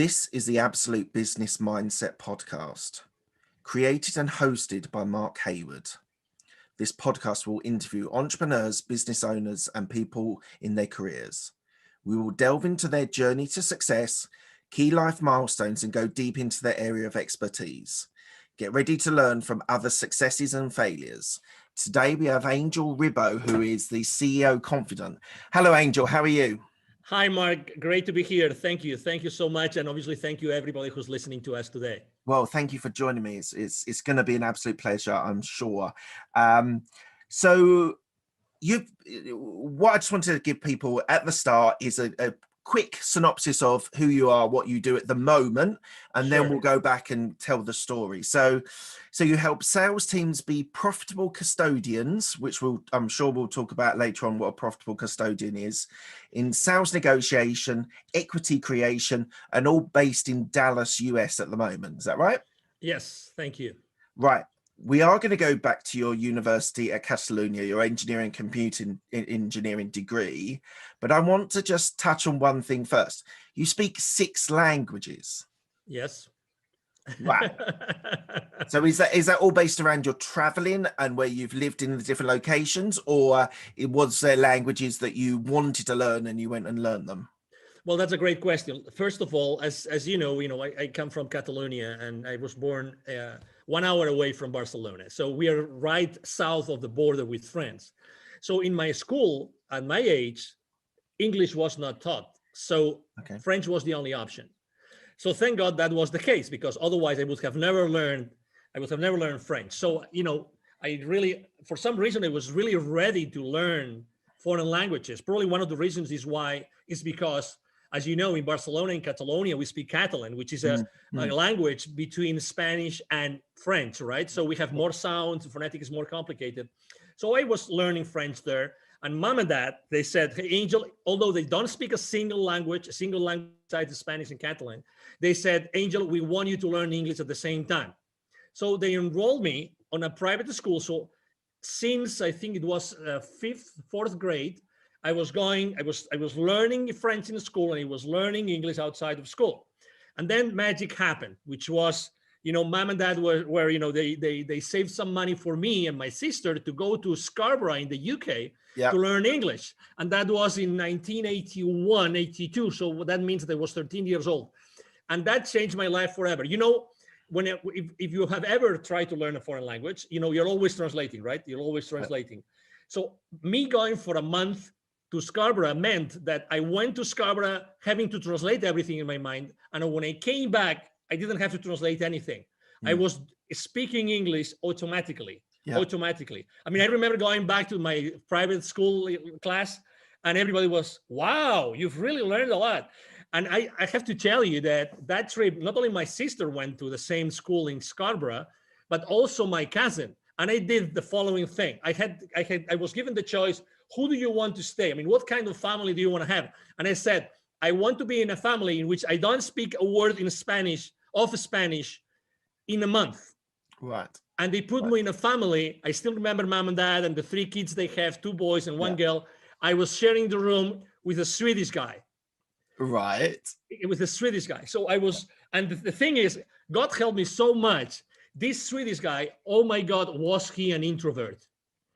This is the Absolute Business Mindset podcast, created and hosted by Mark Hayward. This podcast will interview entrepreneurs, business owners, and people in their careers. We will delve into their journey to success, key life milestones, and go deep into their area of expertise. Get ready to learn from other successes and failures. Today we have Angel Ribo, who is the CEO Confidant. Hello, Angel. How are you? Hi, Mark. Great to be here. Thank you. Thank you so much. And obviously, thank you everybody who's listening to us today. Well, thank you for joining me. It's going to be an absolute pleasure, I'm sure. What I just wanted to give people at the start is a quick synopsis of who you are, what you do at the moment, and then we'll go back and tell the story. So you help sales teams be profitable custodians, which I'm sure we'll talk about later on what a profitable custodian is, in sales negotiation, equity creation, and all based in Dallas, US at the moment. Is that right? Yes, thank you. Right. We are going to go back to your university at Catalonia, your engineering computing engineering degree, but I want to just touch on one thing first. You speak 6 languages. Yes. Wow. So is that all based around your traveling and where you've lived in the different locations, or was there languages that you wanted to learn and you went and learned them? Well, that's a great question. First of all, as you know, I come from Catalonia and I was born 1 hour away from Barcelona. So we are right south of the border with France. So in my school, at my age, English was not taught. So French was the only option. So thank God that was the case, because otherwise I would have never learned French. So, I really, for some reason, I was really ready to learn foreign languages. Probably one of the reasons is because, as you know, in Barcelona and Catalonia, we speak Catalan, which is a language between Spanish and French, right? So we have more sounds, the phonetic is more complicated. So I was learning French there. And mom and dad, they said, hey, Angel, although they don't speak a single language besides Spanish and Catalan, they said, Angel, we want you to learn English at the same time. So they enrolled me on a private school. So since I think it was 4th grade, I was learning French in school and I was learning English outside of school. And then magic happened, which was, mom and dad were they saved some money for me and my sister to go to Scarborough in the UK to learn English. And that was in 1981, 82. So that means that I was 13 years old. And that changed my life forever. If you have ever tried to learn a foreign language, you're always translating, right? You're always translating. So me going for a month to Scarborough meant that I went to Scarborough having to translate everything in my mind. And when I came back, I didn't have to translate anything. I was speaking English automatically. Automatically. I mean, I remember going back to my private school class and everybody was, wow, you've really learned a lot. And I have to tell you that trip, not only my sister went to the same school in Scarborough, but also my cousin. And I did the following thing. I was given the choice, who do you want to stay? I mean, what kind of family do you want to have? And I said, I want to be in a family in which I don't speak a word in Spanish in a month. Right. And they put me in a family. I still remember mom and dad and the 3 kids they have, 2 boys and 1 girl. I was sharing the room with a Swedish guy. Right. It was a Swedish guy. So I was, and the thing is, God helped me so much. This Swedish guy, oh my God, was he an introvert?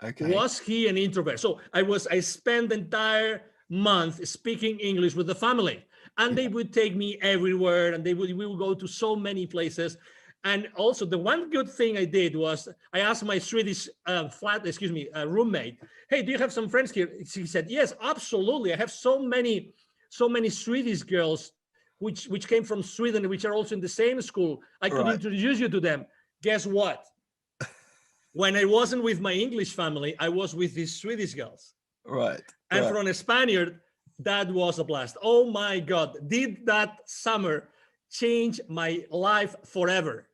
Okay. Was he an introvert? So I spent the entire month speaking English with the family, and they would take me everywhere, and we would go to so many places. And also the one good thing I did was I asked my Swedish roommate, hey, do you have some friends here? She said, yes, absolutely. I have so many Swedish girls which came from Sweden, which are also in the same school. I could introduce you to them. Guess what? When I wasn't with my English family, I was with these Swedish girls. Right. And from a Spaniard, that was a blast. Oh my God, did that summer change my life forever?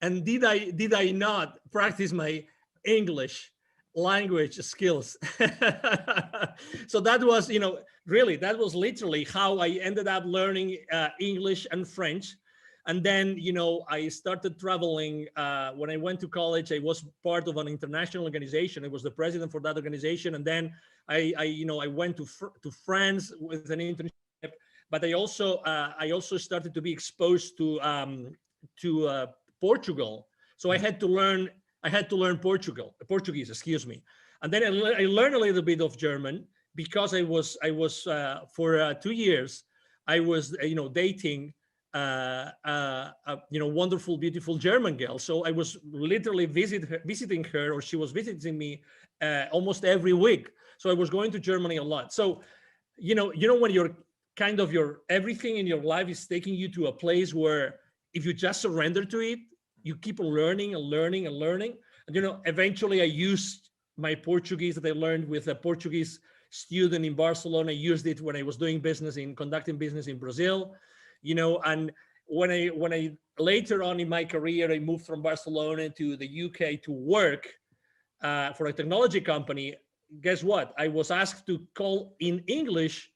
And did I not practice my English language skills? So that was, really, that was literally how I ended up learning English and French. And then, I started traveling. When I went to college, I was part of an international organization. I was the president for that organization. And then I went to France with an internship. but I also started to be exposed to Portugal. So I had to learn Portuguese, excuse me. And then I learned a little bit of German because I was for 2 years, I was, dating wonderful, beautiful German girl. So I was literally visiting her, or she was visiting me almost every week. So I was going to Germany a lot. So, when you're kind of everything in your life is taking you to a place where if you just surrender to it, you keep learning and learning and learning. And, eventually I used my Portuguese that I learned with a Portuguese student in Barcelona. I used it when I was conducting business in Brazil, and when I later on in my career, I moved from Barcelona to the UK to work for a technology company. Guess what? I was asked to call in English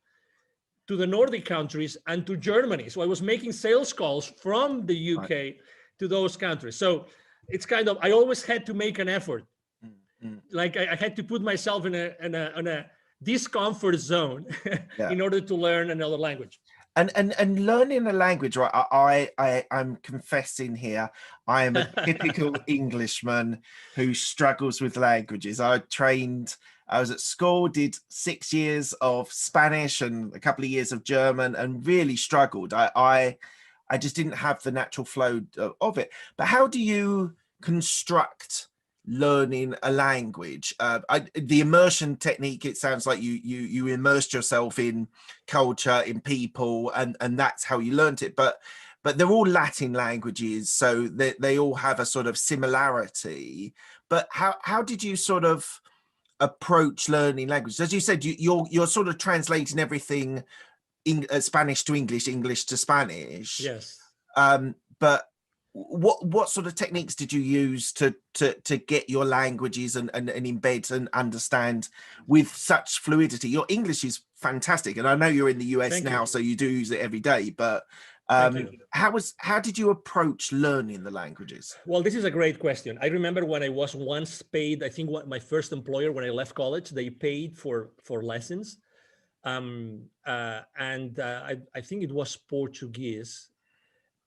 to the Nordic countries and to Germany. So I was making sales calls from the UK to those countries. So it's kind of, I always had to make an effort. Like I had to put myself in a discomfort zone in order to learn another language. And learning a language, right? I'm confessing here, I am a typical Englishman who struggles with languages. I was at school, did 6 years of Spanish and a couple of years of German, and really struggled. I just didn't have the natural flow of it. But how do you construct learning a language? The immersion technique, it sounds like you immersed yourself in culture, in people, and that's how you learned it. But they're all Latin languages, so they all have a sort of similarity. But how did you sort of approach learning languages? As you said, you're sort of translating everything Spanish to English, English to Spanish. Yes. But what sort of techniques did you use to get your languages and embed and understand with such fluidity? Your English is fantastic, and I know you're in the US now, so you do use it every day. But how did you approach learning the languages? Well, this is a great question. I remember when I was once paid, I think my first employer, when I left college, they paid for lessons. I think it was Portuguese.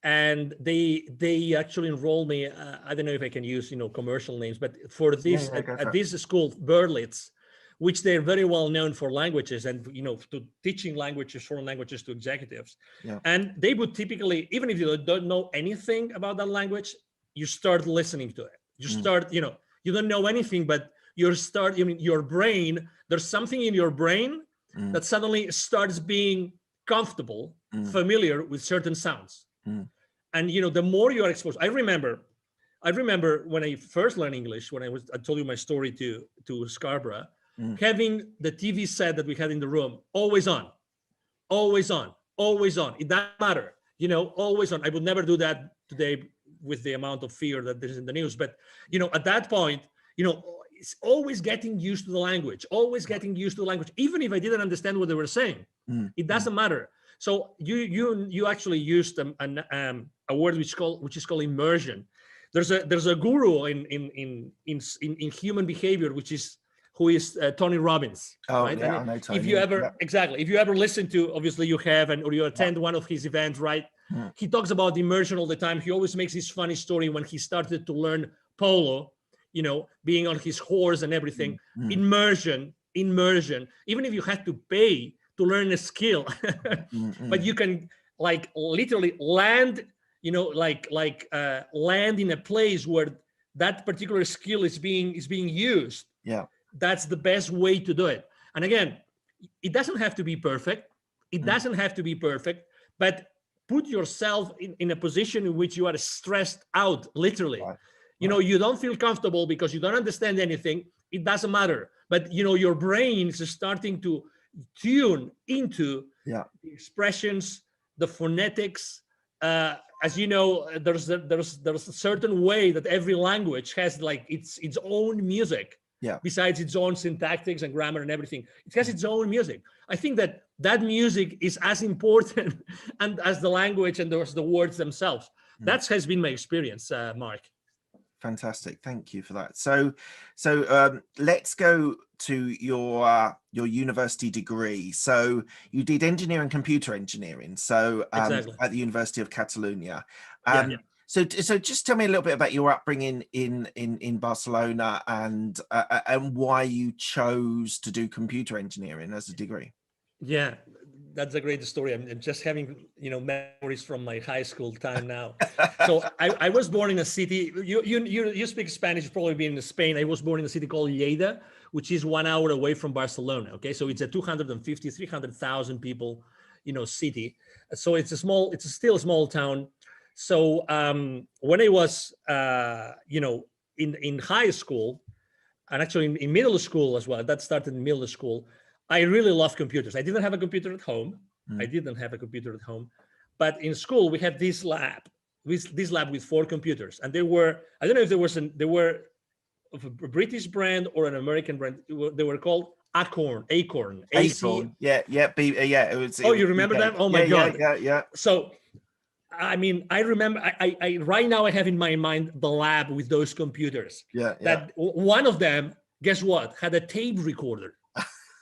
And they actually enrolled me. I don't know if I can use, commercial names, but for this, at this school, Berlitz, which they're very well known for languages and, to teaching languages, foreign languages to executives. Yeah. And they would typically, even if you don't know anything about that language, you start listening to it. You start, you don't know anything, but your brain, there's something in your brain that suddenly starts being comfortable, familiar with certain sounds. And, the more you are exposed, I remember when I first learned English, when I told you my story to Scarborough, having the TV set that we had in the room, always on. It doesn't matter, always on. I would never do that today with the amount of fear that there's in the news. But, at that point, it's always getting used to the language, even if I didn't understand what they were saying. It doesn't matter. So you actually used a word which is called immersion. There's a guru in human behavior, who is Tony Robbins. Oh, right? Yeah, I know Tony. If you ever listen to, obviously you have, or you attend one of his events, right? He talks about immersion all the time. He always makes this funny story when he started to learn polo, being on his horse and everything. Immersion. Even if you had to pay to learn a skill, but you can literally land, land in a place where that particular skill is being used. Yeah, that's the best way to do it. And again, it doesn't have to be perfect. But put yourself in a position in which you are stressed out, literally. Right. You don't feel comfortable because you don't understand anything. It doesn't matter. But your brain is starting to tune into the expressions, the phonetics. As you know, there's a certain way that every language has its own music. Yeah. Besides its own syntactics and grammar and everything, it has its own music. I think that music is as important and as the language and the words themselves. That has been my experience, Mark. Fantastic. Thank you for that. So let's go to your university degree. So you did engineering, computer engineering. So Exactly. at the University of Catalonia. Yeah, yeah. So just tell me a little bit about your upbringing in Barcelona and why you chose to do computer engineering as a degree. Yeah, that's a great story. I'm just having, memories from my high school time now. So I was born in a city. You speak Spanish. You've probably been in Spain. I was born in a city called Lleida, which is 1 hour away from Barcelona. Okay, so it's a 250, 300,000 people, city. So it's still a small town. So when I was, in high school, and actually in middle school as well, that started in middle school, I really loved computers. I didn't have a computer at home. But in school we had this lab with 4 computers, and I don't know if they were of a British brand or an American brand. They were called Acorn. Acorn. Yeah. It was. Oh, you remember them? Oh my God. Yeah. So I mean, I remember. I right now I have in my mind the lab with those computers. Yeah. That one of them, guess what, had a tape recorder,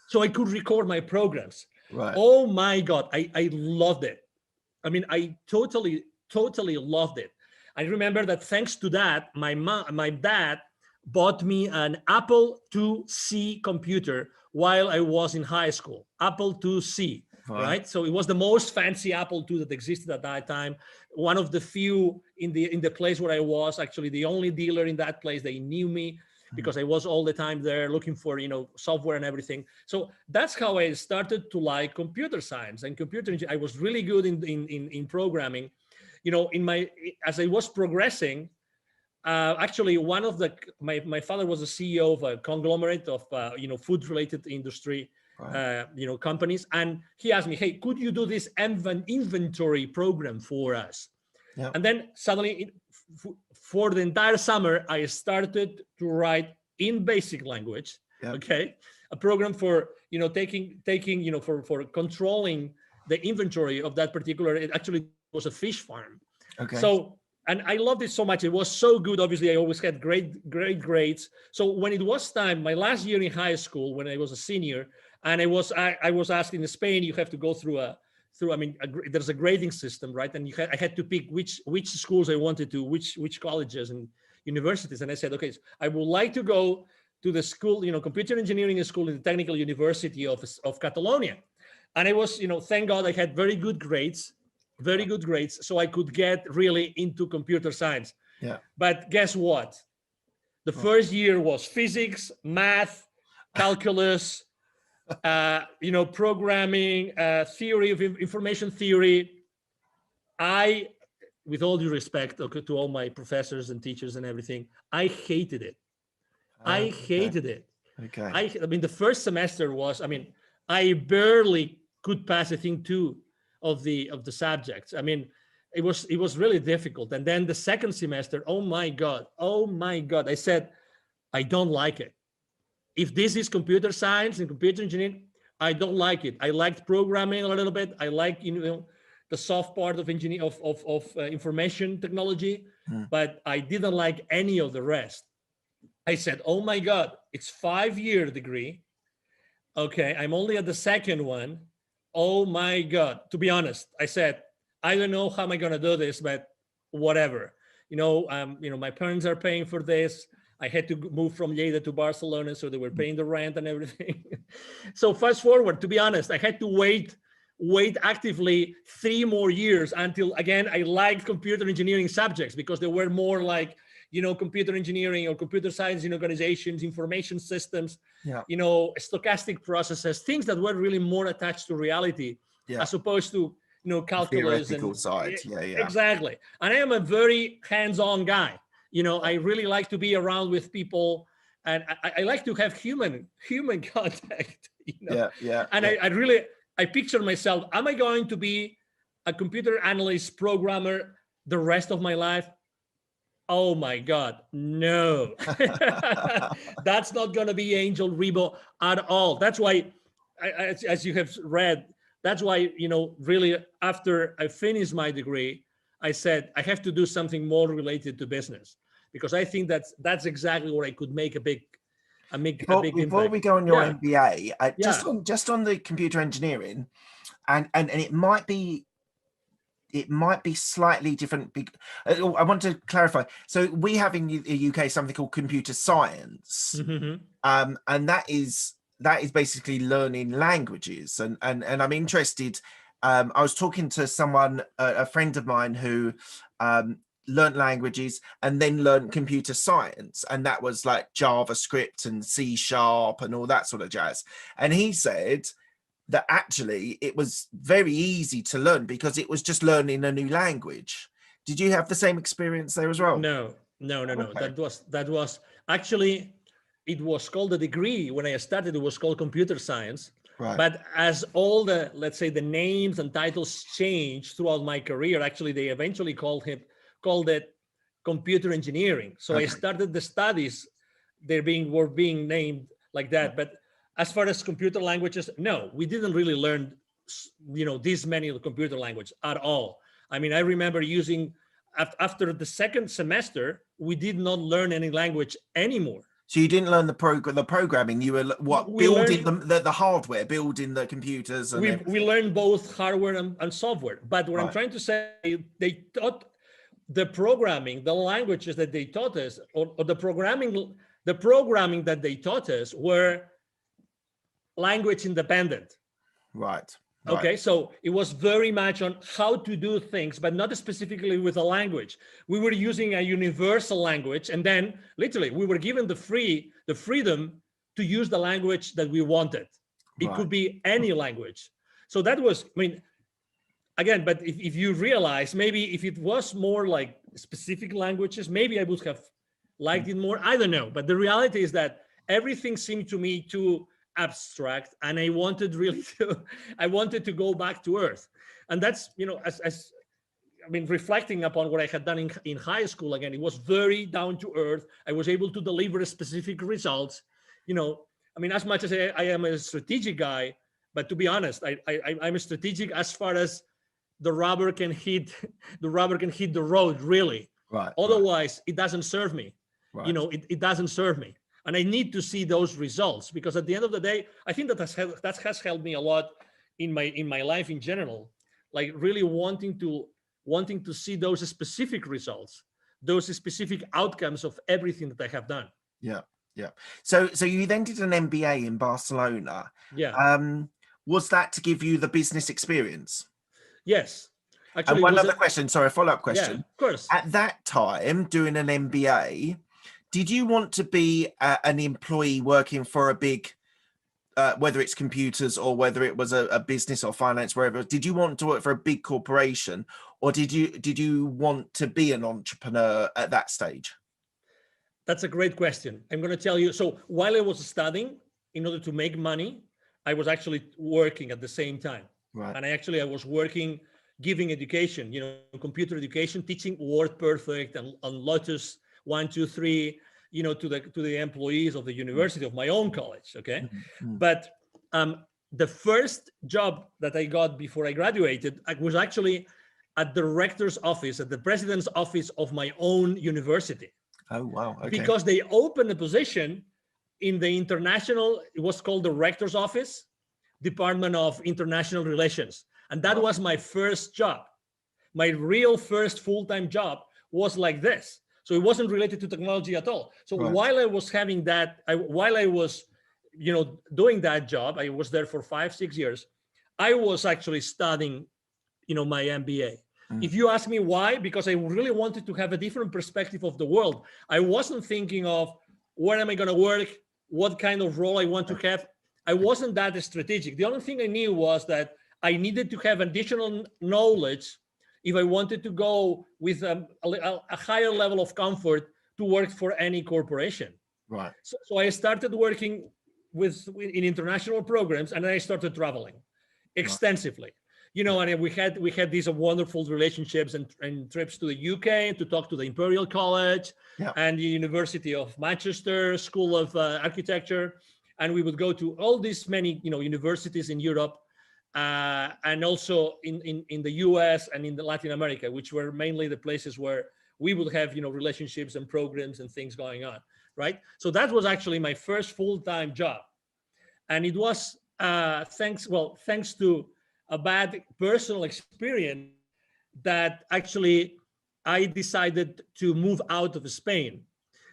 so I could record my programs. Right. Oh my God, I loved it. I mean, I totally loved it. I remember that thanks to that, my dad bought me an Apple IIc computer while I was in high school. Apple IIc. Right. So it was the most fancy Apple II that existed at that time. One of the few in the place where I was, actually the only dealer in that place. They knew me because I was all the time there looking for, software and everything. So that's how I started to like computer science and computer engineering. I was really good in programming. As I was progressing, actually one of my father was a CEO of a conglomerate of food related industry. Right. Companies, and he asked me, hey, could you do this inventory program for us? Yeah. And then suddenly for the entire summer I started to write in basic language. Yeah. Okay, a program for taking for controlling the inventory of that particular, it actually was a fish farm. Okay. So, and I loved it so much. It was so good. Obviously, I always had great grades. So when it was time, my last year in high school, when I was a senior, and I was asked in Spain, you have to go through there's a grading system, right? And I had to pick which schools I wanted to, which colleges and universities. And I said, okay, so I would like to go to the school, computer engineering school in the Technical University of Catalonia. And I was, thank God I had very good grades, so I could get really into computer science. Yeah. But guess what? The first year was physics, math, calculus, programming, theory of information theory. I, with all due respect to all my professors and teachers and everything, I hated it. I hated it. Okay. I mean, the first semester was, I barely could pass, I think, 2 of the subjects. I mean, it was really difficult. And then the second semester, oh my God, I said, I don't like it. If this is computer science and computer engineering, I don't like it. I liked programming a little bit. I like, the soft part of engineering, of information technology, but I didn't like any of the rest. I said, oh my God, it's 5-year degree. Okay, I'm only at the second one. Oh my God. To be honest, I said, I don't know how am I going to do this, but whatever. My parents are paying for this. I had to move from Lleida to Barcelona, so they were paying the rent and everything. So fast forward, to be honest, I had to wait actively 3 more years until, again, I liked computer engineering subjects because they were more like, computer engineering or computer science in organizations, information systems, stochastic processes, things that were really more attached to reality, as opposed to, calculus and side. Yeah. Exactly. And I am a very hands-on guy. I really like to be around with people, and I like to have human contact. Yeah. And I picture myself, am I going to be a computer analyst programmer the rest of my life? Oh my God, no. That's not going to be Angel Ribo at all. That's why, as you have read, that's why, really after I finished my degree, I said, I have to do something more related to business, because I think that's exactly where I could make a big Before impact. we go on your Yeah, MBA, yeah. just on the computer engineering, and it might be slightly different. I want to clarify. So we have in the UK something called computer science, Mm-hmm. and that is basically learning languages. And I'm interested. I was talking to someone, a friend of mine, who learned languages and then learned computer science, and that was like JavaScript and C# and all that sort of jazz. And he said that actually it was very easy to learn because it was just learning a new language. Did you have the same experience there as well? No. Okay. That was actually, it was called a degree when I started. It was called computer science. Right. But as all the, let's say, the names and titles changed throughout my career, actually they eventually called it computer engineering. So I Okay. started the studies, were being named like that. But as far as computer languages, no, we didn't really learn, this many of the computer language at all. I mean, I remember using, after the second semester, we did not learn any language anymore. So you didn't learn the programming. You were We building learned, the hardware, building the computers, and we learned both hardware and software. But what I'm Right. trying to say, they taught the programming, the languages that they taught us, or the programming that they taught us were language independent. Right. Okay, so it was very much on how to do things, but not specifically with a language. We were using a universal language, and then literally we were given the freedom to use the language that we wanted. It Right. could be any language. So that was, I mean, again, but if you realize, maybe if it was more like specific languages, maybe I would have liked it more. I don't know. But the reality is that everything seemed to me too abstract, and I wanted to go back to earth. And that's, as I mean, reflecting upon what I had done in high school, again, it was very down to earth. I was able to deliver specific results. I mean, as much as I am a strategic guy, but to be honest, I'm a strategic as far as the rubber can hit the road, really. Right. Otherwise, it doesn't serve me. Right. It doesn't serve me. And I need to see those results, because at the end of the day, I think that has helped me a lot in my life in general, like really wanting to see those specific results, those specific outcomes of everything that I have done. Yeah. So you then did an MBA in Barcelona. Yeah. Was that to give you the business experience? Yes. And Actually, one other question, sorry, a follow-up question. Yeah, of course. At that time, doing an MBA, did you want to be an employee working for a big, whether it's computers or whether it was a business or finance, wherever? Did you want to work for a big corporation, or did you want to be an entrepreneur at that stage? That's a great question. I'm going to tell you. So while I was studying, in order to make money, I was actually working at the same time. Right. And I was working, giving education, computer education, teaching WordPerfect and Lotus 1, 2, 3, to the employees of the university of my own college. Okay. Mm-hmm. But the first job that I got before I graduated, I was actually at the rector's office, at the president's office of my own university. Oh, wow. Okay. Because they opened a position in the international, it was called the rector's office, Department of International Relations. And that was my first job. My real first full-time job was like this. So it wasn't related to technology at all. So while I was having that, while I was, doing that job, I was there for 5-6 years. I was actually studying, my MBA. If you ask me why, because I really wanted to have a different perspective of the world. I wasn't thinking of where am I going to work, what kind of role I want to have. I wasn't that strategic. The only thing I knew was that I needed to have additional knowledge if I wanted to go with a higher level of comfort to work for any corporation. Right. So I started working in international programs, and then I started traveling extensively. And we had these wonderful relationships and trips to the UK to talk to the Imperial College and the University of Manchester School of Architecture. And we would go to all these many, universities in Europe, and also in the US and in Latin America, which were mainly the places where we would have, relationships and programs and things going on, right? So that was actually my first full-time job. And it was thanks to a bad personal experience that actually I decided to move out of Spain.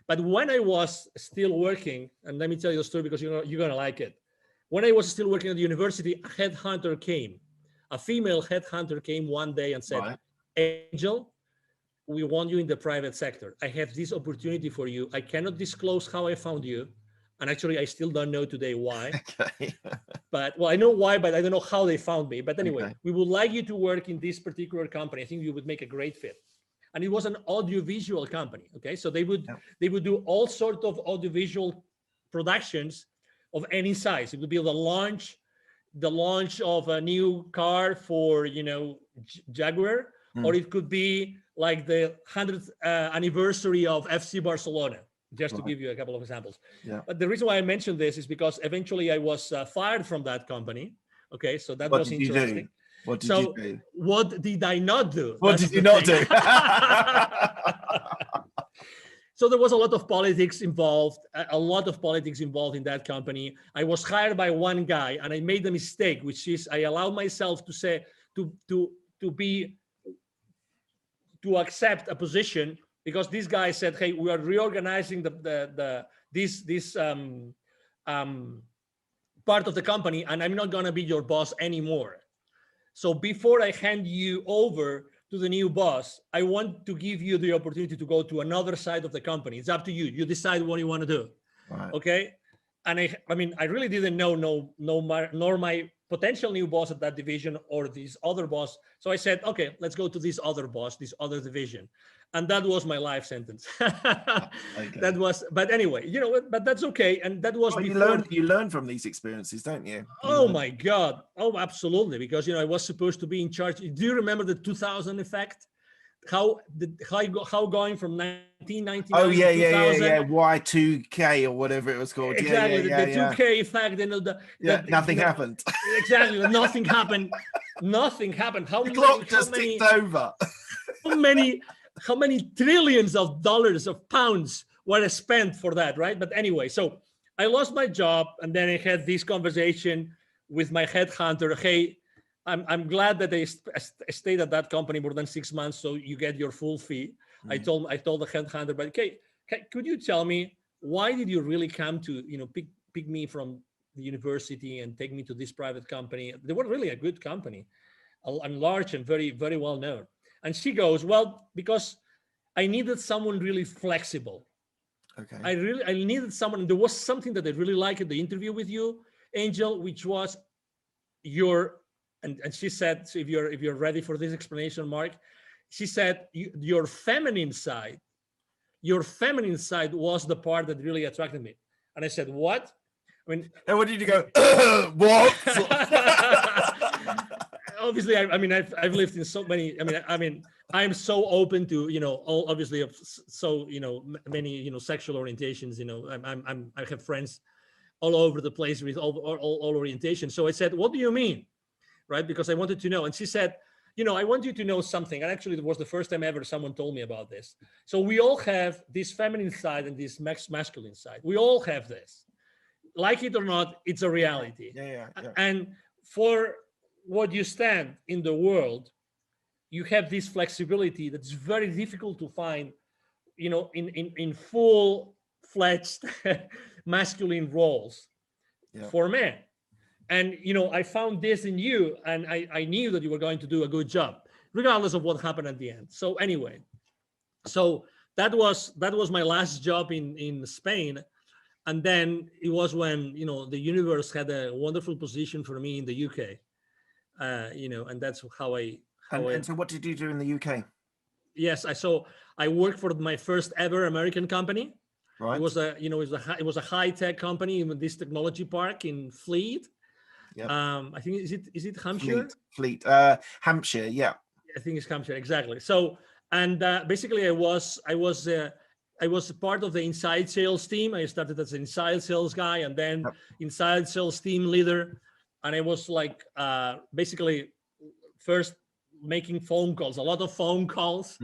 But when I was still working, and let me tell you the story because you're going to like it. When I was still working at the university, a female headhunter came one day and said, Right. Angel, we want you in the private sector. I have this opportunity for you. I cannot disclose how I found you. And actually, I still don't know today why. Okay. But, well, I know why, but I don't know how they found me. But anyway, Okay. we would like you to work in this particular company. I think you would make a great fit. And it was an audiovisual company. Okay, so they would do all sorts of audiovisual productions of any size. It would be the launch of a new car for Jaguar, or it could be like the 100th anniversary of FC Barcelona, just to give you a couple of examples. Yeah. But the reason why I mentioned this is because eventually I was fired from that company. Okay, so that was interesting. What did you do? What did I not do? What did you not do? So there was a lot of politics involved in that company. I was hired by one guy, and I made a mistake, which is I allowed myself to say to accept a position because this guy said, "Hey, we are reorganizing this part of the company, and I'm not gonna be your boss anymore. So before I hand you over to the new boss, I want to give you the opportunity to go to another side of the company. It's up to you. You decide what you want to do." Right. Okay. And I really didn't know nor my potential new boss at that division or this other boss. So I said, okay, let's go to this other boss, this other division. And that was my life sentence. Okay. That was, but anyway, but that's okay. And that was before. You learn from these experiences, don't you? My God. Oh, absolutely. Because, I was supposed to be in charge. Do you remember the 2000 effect? How going from 1999 to 2000? Yeah. Y2K or whatever it was called. Exactly. The 2K effect. Nothing happened. Exactly. Nothing happened. Nothing happened. The clock just ticked over. How many trillions of dollars, of pounds were spent for that, right? But anyway, so I lost my job, and then I had this conversation with my headhunter. Hey, I'm glad that they stayed at that company more than 6 months, so you get your full fee. I told the headhunter, but okay, could you tell me why did you really come to pick me from the university and take me to this private company? They were really a good company, and large and very, very well known. And she goes, well, because I needed someone really flexible. Okay. I needed someone. There was something that I really liked at the interview with you, Angel, which was and she said, so if you're ready for this explanation, Mark, she said your feminine side was the part that really attracted me. And I said, what? And what did you go? What? Obviously, I've lived in so many. I'm so open to all obviously so many sexual orientations. I have friends all over the place with all orientations. So I said, what do you mean, right? Because I wanted to know. And she said, I want you to know something. And actually, it was the first time ever someone told me about this. So we all have this feminine side and this masculine side. We all have this. Like it or not, it's a reality. Yeah. And for what you stand in the world, you have this flexibility that's very difficult to find, in full-fledged masculine roles for men. And, I found this in you, and I knew that you were going to do a good job, regardless of what happened at the end. So anyway, that was my last job in Spain. And then it was when, the universe had a wonderful position for me in the UK. And that's how I. And so what did you do in the UK? Yes, I worked for my first ever American company. Right. It was a high tech company in this technology park in Fleet. Yep. I think is it Hampshire? Fleet. Hampshire. Yeah. I think it's Hampshire, exactly. So, and basically, I was part of the inside sales team. I started as an inside sales guy, and then inside sales team leader. And I was like, basically, first making phone calls, a lot of phone calls,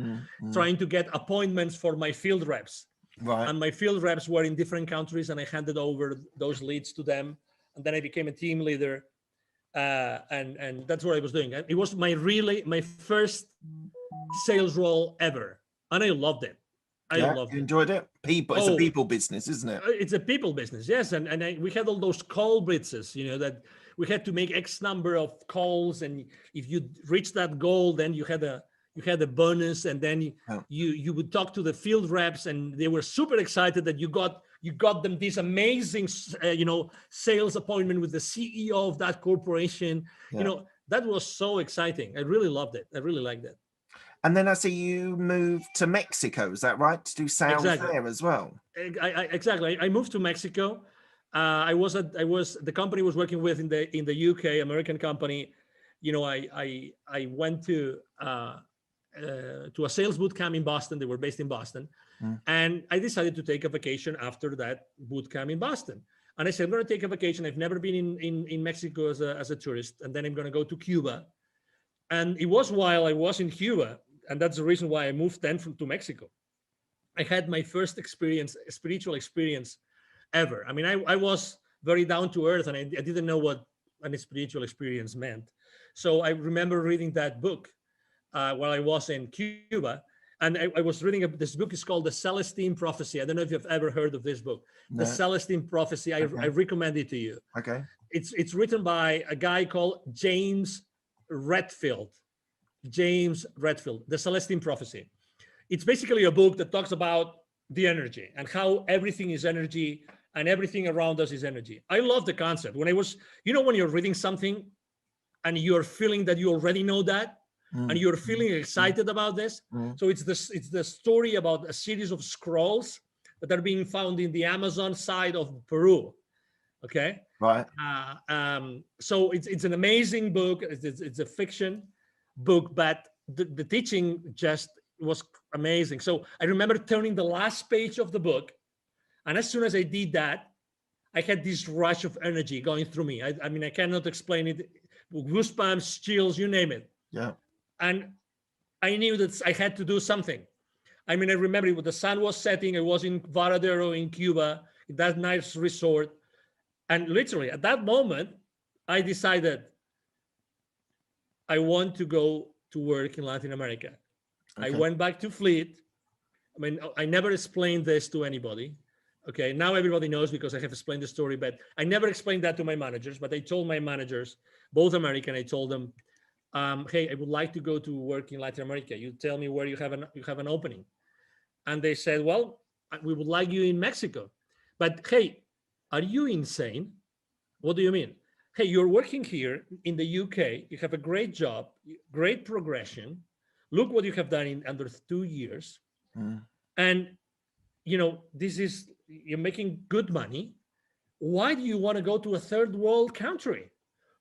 trying to get appointments for my field reps. Right. And my field reps were in different countries, and I handed over those leads to them. And then I became a team leader. And that's what I was doing. It was my first sales role ever. And I loved it. I loved you it. enjoyed it? It's a people business, isn't it? It's a people business, yes. And we had all those call blitzes, that we had to make X number of calls, and if you reach that goal, then you had a bonus, and then you would talk to the field reps, and they were super excited that you got them this amazing sales appointment with the CEO of that corporation. That was so exciting. I really loved it. I really liked it. And then I see you moved to Mexico. Is that right? To do sales there as well? Exactly. I moved to Mexico. The company I was working with in the UK, American company. I went to a sales boot camp in Boston. They were based in Boston. And I decided to take a vacation after that boot camp in Boston. And I said, I'm going to take a vacation. I've never been in Mexico as a tourist. And then I'm going to go to Cuba. And it was while I was in Cuba, and that's the reason why I moved then to Mexico. I had my first spiritual experience ever. I mean, I was very down to earth, and I didn't know what a spiritual experience meant. So I remember reading that book while I was in Cuba. And I was reading this book. Is called The Celestine Prophecy. I don't know if you've ever heard of this book. No. The Celestine Prophecy. I recommend it to you. Okay. It's written by a guy called James Redfield. The Celestine Prophecy. It's basically a book that talks about the energy and how everything is energy and everything around us is energy. I love the concept. When when you're reading something and you're feeling that you already know that, and you're feeling excited about this. So it's the story about a series of scrolls that are being found in the Amazon side of Peru. Okay. Right. So it's an amazing book. It's a fiction book, but the teaching just was amazing. So I remember turning the last page of the book, and as soon as I did that, I had this rush of energy going through me. I mean, I cannot explain it. Goosebumps, chills, you name it. Yeah. And I knew that I had to do something. I mean, I remember when the sun was setting. I was in Varadero in Cuba, that nice resort. And literally at that moment, I decided I want to go to work in Latin America. Okay. I went back to Fleet. I mean, I never explained this to anybody. Okay, now everybody knows because I have explained the story, but I never explained that to my managers. But I told my managers, both American, I told them, hey, I would like to go to work in Latin America. You tell me where you have an opening. And they said, well, we would like you in Mexico. But hey, are you insane? What do you mean? Hey, you're working here in the UK. You have a great job, great progression. Look what you have done in under 2 years. And, you're making good money. Why do you want to go to a third world country?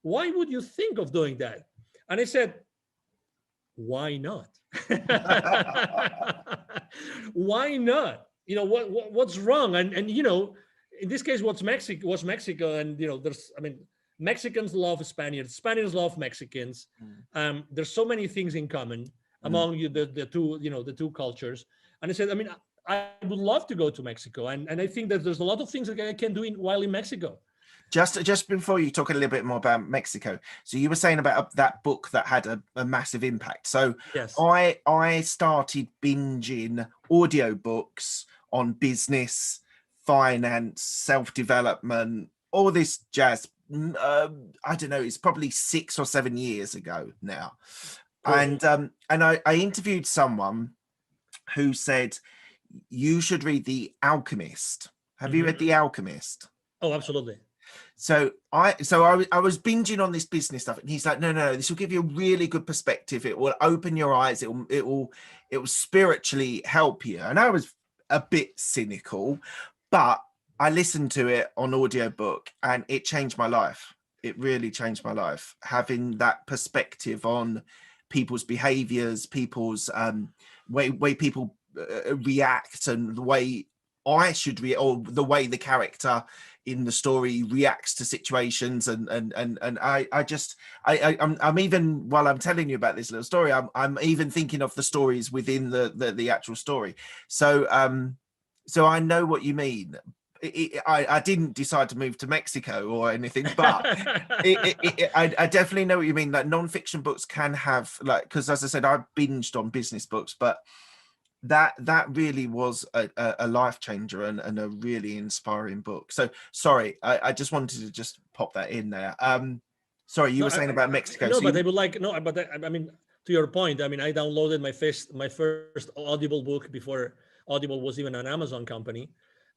Why would you think of doing that? And I said, why not? Why not? What's wrong? And in this case, was Mexico. And, Mexicans love Spaniards. Spaniards love Mexicans. There's so many things in common among the two cultures. And I said, I would love to go to Mexico. And I think that there's a lot of things that I can do while in Mexico. Just before you talk a little bit more about Mexico, so you were saying about that book that had a massive impact. So yes. I started binging audiobooks on business, finance, self-development, all this jazz. I don't know, it's probably 6 or 7 years ago now. Cool. And I interviewed someone who said you should read The Alchemist. Have you read The Alchemist? Oh, absolutely. So I was binging on this business stuff, and he's like, no, this will give you a really good perspective. It will open your eyes. It will spiritually help you. And I was a bit cynical, but I listened to it on audiobook, and it changed my life. It really changed my life, having that perspective on people's behaviors, people's way people react, and the way I should react, or the way the character in the story reacts to situations, and I'm even, while I'm telling you about this little story, I'm even thinking of the stories within the actual story. So so I know what you mean. I didn't decide to move to Mexico or anything, but I definitely know what you mean. Like non-fiction books can have, like, because as I said, I binged on business books, but that really was a life changer and a really inspiring book. So sorry, I just wanted to just pop that in there. Sorry, you were saying about Mexico. No, so but I would like, no, but I mean, to your point, I mean, I downloaded my first Audible book before Audible was even an Amazon company,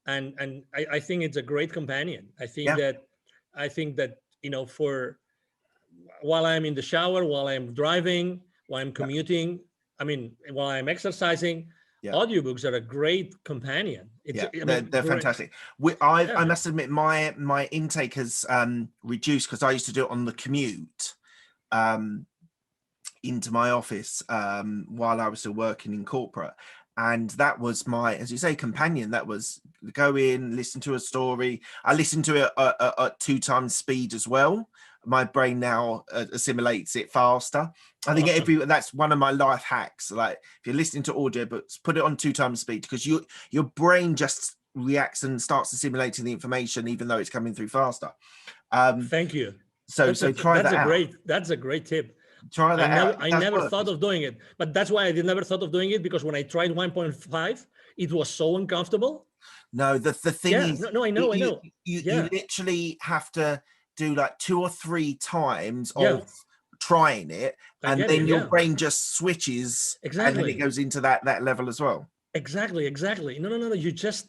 and I think it's a great companion. I think that for while I'm in the shower, while I'm driving, while I'm commuting, I mean, while I'm exercising, audiobooks are a great companion. They're fantastic. I must admit, my intake has reduced, because I used to do it on the commute into my office while I was still working in corporate, and that was my, as you say, companion. That was go in, listen to a story. I listened to it at 2 times speed as well. My brain now assimilates it faster. I think that's one of my life hacks. Like, if you're listening to audiobooks, put it on 2 times speed, because your brain just reacts and starts assimilating the information even though it's coming through faster. Thank you. So try that out. That's a great tip. Try that out. I never thought of doing it, but that's why I never thought of doing it, because when I tried 1.5, it was so uncomfortable. No, the thing is, no, I know. You literally have to do like 2 or 3 times of trying it, and then your brain just switches, and then it goes into that level as well. Exactly. No, you just,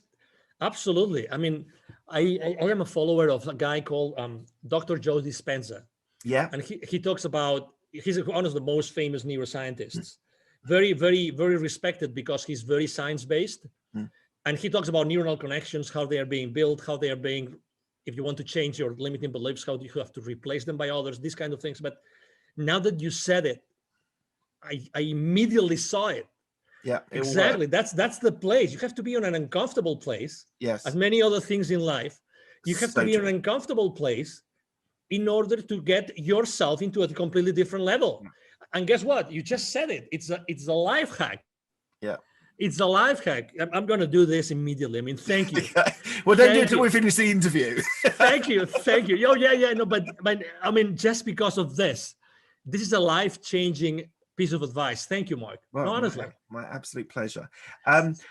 absolutely. I mean, I am a follower of a guy called Dr. Joe Dispenza. And he talks about, he's one of the most famous neuroscientists, very, very, very respected, because he's very science-based. And he talks about neuronal connections, how they are being built, how they are being, if you want to change your limiting beliefs, how do you have to replace them by others, these kind of things. But now that you said it, I immediately saw it. Exactly. That's the place. You have to be in an uncomfortable place. As many other things in life, you have to be in an uncomfortable place in order to get yourself into a completely different level. And guess what? You just said it. It's a life hack. It's a life hack. I'm going to do this immediately. I mean, thank you. Well, don't do it until we finish the interview. Thank you. Oh, yeah. No, but I mean, just because of this is a life-changing piece of advice. Thank you, Mark. Well, no, honestly. My absolute pleasure.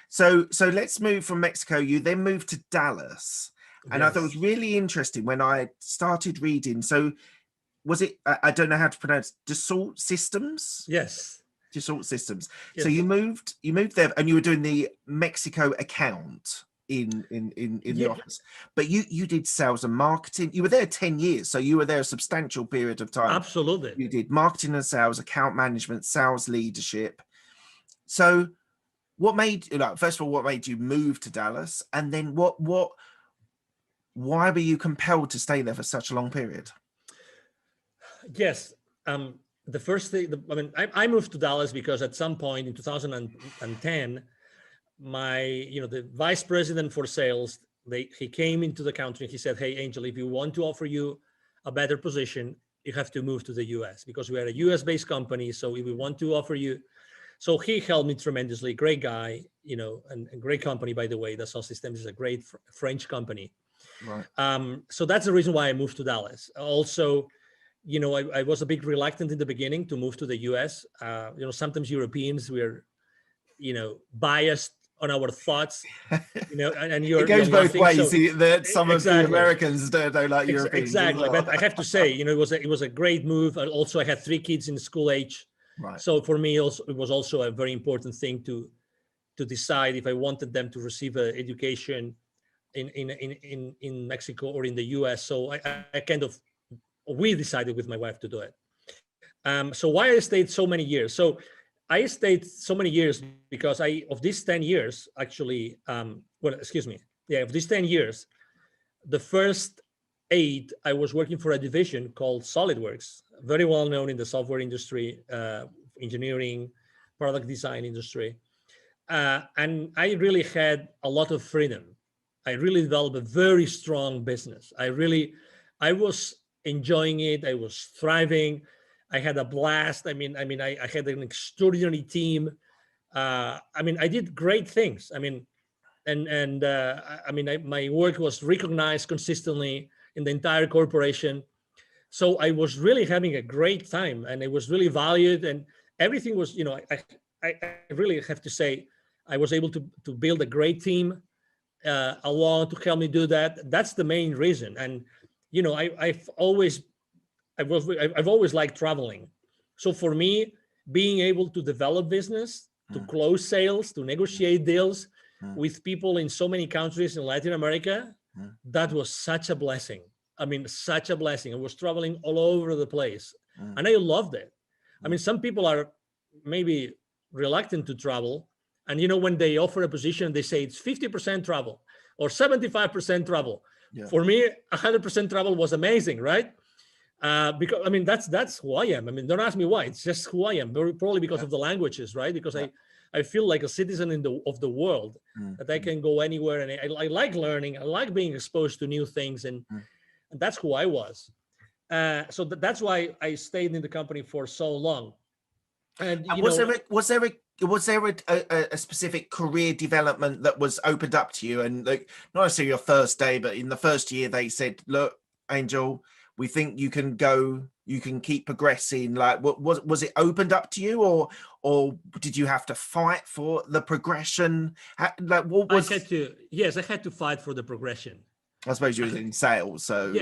So let's move from Mexico. You then moved to Dallas. And I thought it was really interesting when I started reading. So was it, I don't know how to pronounce, Dassault Systems? Yes. Dassault Systems. Yes. So you moved there, and you were doing the Mexico account in the office. But you did sales and marketing. You were there 10 years. So you were there a substantial period of time. Absolutely. You did marketing and sales, account management, sales leadership. So what made, first of all, what made you move to Dallas? And then why were you compelled to stay there for such a long period? Yes. The first thing, I moved to Dallas because at some point in 2010, the vice president for sales, he came into the country and he said, "Hey, Angel, if you want to offer you a better position, you have to move to the US, because we are a US-based company. So if we want to offer you," so he helped me tremendously. Great guy, and great company, by the way. Dassault Systems is a great French company. Right. So that's the reason why I moved to Dallas. Also, I was a bit reluctant in the beginning to move to the US. Sometimes Europeans, we're, biased on our thoughts, and it goes both ways. So, some of the Americans don't like Europeans. Exactly. Well. But I have to say, it was a great move. Also, I had 3 kids in school age. Right. So for me, also, it was also a very important thing to decide if I wanted them to receive an education in Mexico or in the US. So we decided with my wife to do it. So why I stayed so many years? So I stayed so many years because of these 10 years, actually, of these 10 years, the first 8, I was working for a division called SolidWorks, very well known in the software industry, engineering, product design industry. And I really had a lot of freedom. I really developed a very strong business. I was enjoying it. I was thriving. I had a blast. I had an extraordinary team. I did great things. My work was recognized consistently in the entire corporation. So I was really having a great time, and it was really valued, and everything was, I really have to say, I was able to build a great team along to help me do that. That's the main reason. And, I've always liked traveling. So for me, being able to develop business, to close sales, to negotiate deals with people in so many countries in Latin America, that was such a blessing. Such a blessing. I was traveling all over the place, and I loved it. Some people are maybe reluctant to travel, and when they offer a position, they say it's 50% travel or 75% travel. Yeah. For me, 100% travel was amazing, right? Because that's who I am. Don't ask me why. It's just who I am. Probably because of the languages, right? Because I feel like a citizen of the world, that I can go anywhere, and I like learning. I like being exposed to new things, and that's who I was. So that's why I stayed in the company for so long. And was there a specific career development that was opened up to you? And like, not necessarily your first day, but in the first year, they said, "Look, Angel, we think you can keep progressing." Like, was it opened up to you, or did you have to fight for the progression? Like, what was? I had to fight for the progression. I suppose you were in sales, so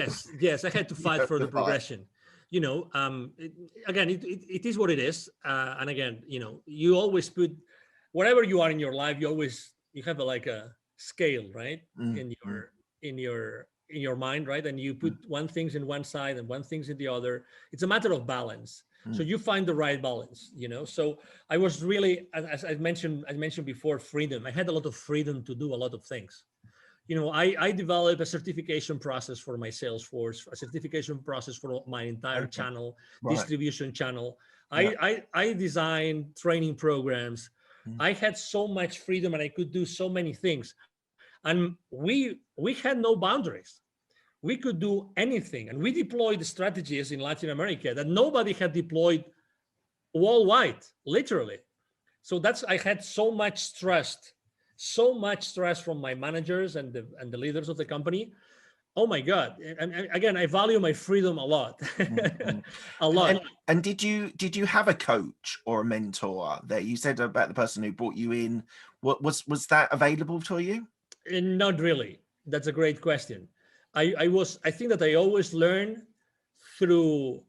yes, I had to fight for the progression. Again, it is what it is, and again, you always put wherever you are in your life, you have a scale, right? In your mind, right? And you put one things in one side and one things in the other. It's a matter of balance. So you find the right balance, So I was really, as I mentioned before, freedom. I had a lot of freedom to do a lot of things. I developed a certification process for my sales force, a certification process for my entire channel, distribution channel. I designed training programs. I had so much freedom, and I could do so many things. And we had no boundaries. We could do anything. And we deployed strategies in Latin America that nobody had deployed worldwide, literally. So I had so much trust from my managers and the leaders of the company. Oh my God. And again, I value my freedom a lot. A lot. And did you have a coach or a mentor there? You said about the person who brought you in. What was that available to you? Not really. That's a great question. I think that I always learn through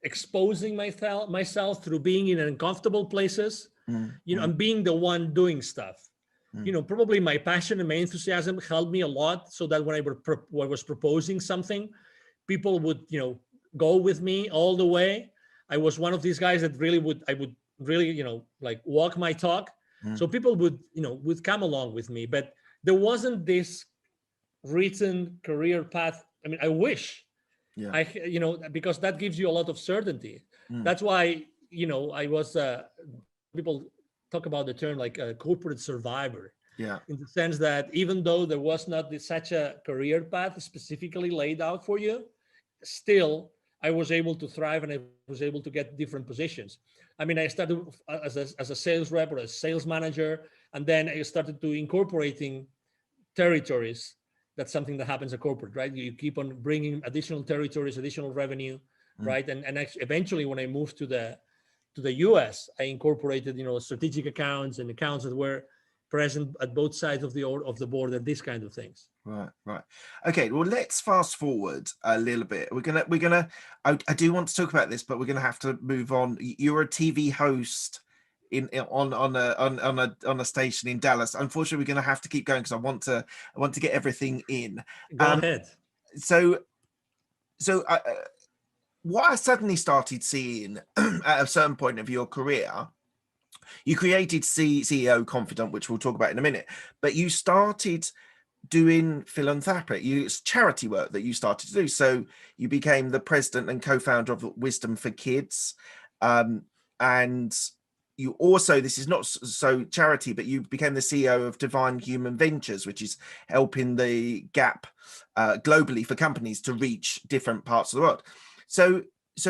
exposing myself, through being in uncomfortable places, and being the one doing stuff. Probably my passion and my enthusiasm helped me a lot, so that when I was proposing something, people would, go with me all the way. I was one of these guys that I would really, walk my talk. So people would come along with me, but there wasn't this written career path. I wish, because that gives you a lot of certainty. That's why, I was, people talk about the term like a corporate survivor. Yeah. In the sense that even though there was not such a career path specifically laid out for you, still I was able to thrive, and I was able to get different positions. I started as a sales rep or a sales manager, and then I started to incorporating territories. That's something that happens at corporate, right? You keep on bringing additional territories, additional revenue, right? And eventually, when I moved to the US, I incorporated, strategic accounts and accounts that were present at both sides of the board, and these kind of things. Right. Okay. Well, let's fast forward a little bit. I do want to talk about this, but we're gonna have to move on. You're a TV host on a station in Dallas. Unfortunately, we're going to have to keep going because I want to get everything in. Go ahead. So what I suddenly started seeing at a certain point of your career, you created CEO Confidant, which we'll talk about in a minute, but you started doing philanthropic, it's charity work that you started to do. So you became the president and co-founder of Wisdom for Kids, and you also, this is not so charity, but you became the CEO of Divine Human Ventures, which is helping the gap globally for companies to reach different parts of the world. So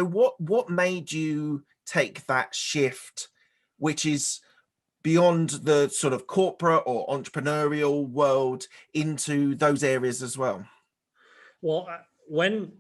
what made you take that shift, which is beyond the sort of corporate or entrepreneurial world, into those areas as well? Well, when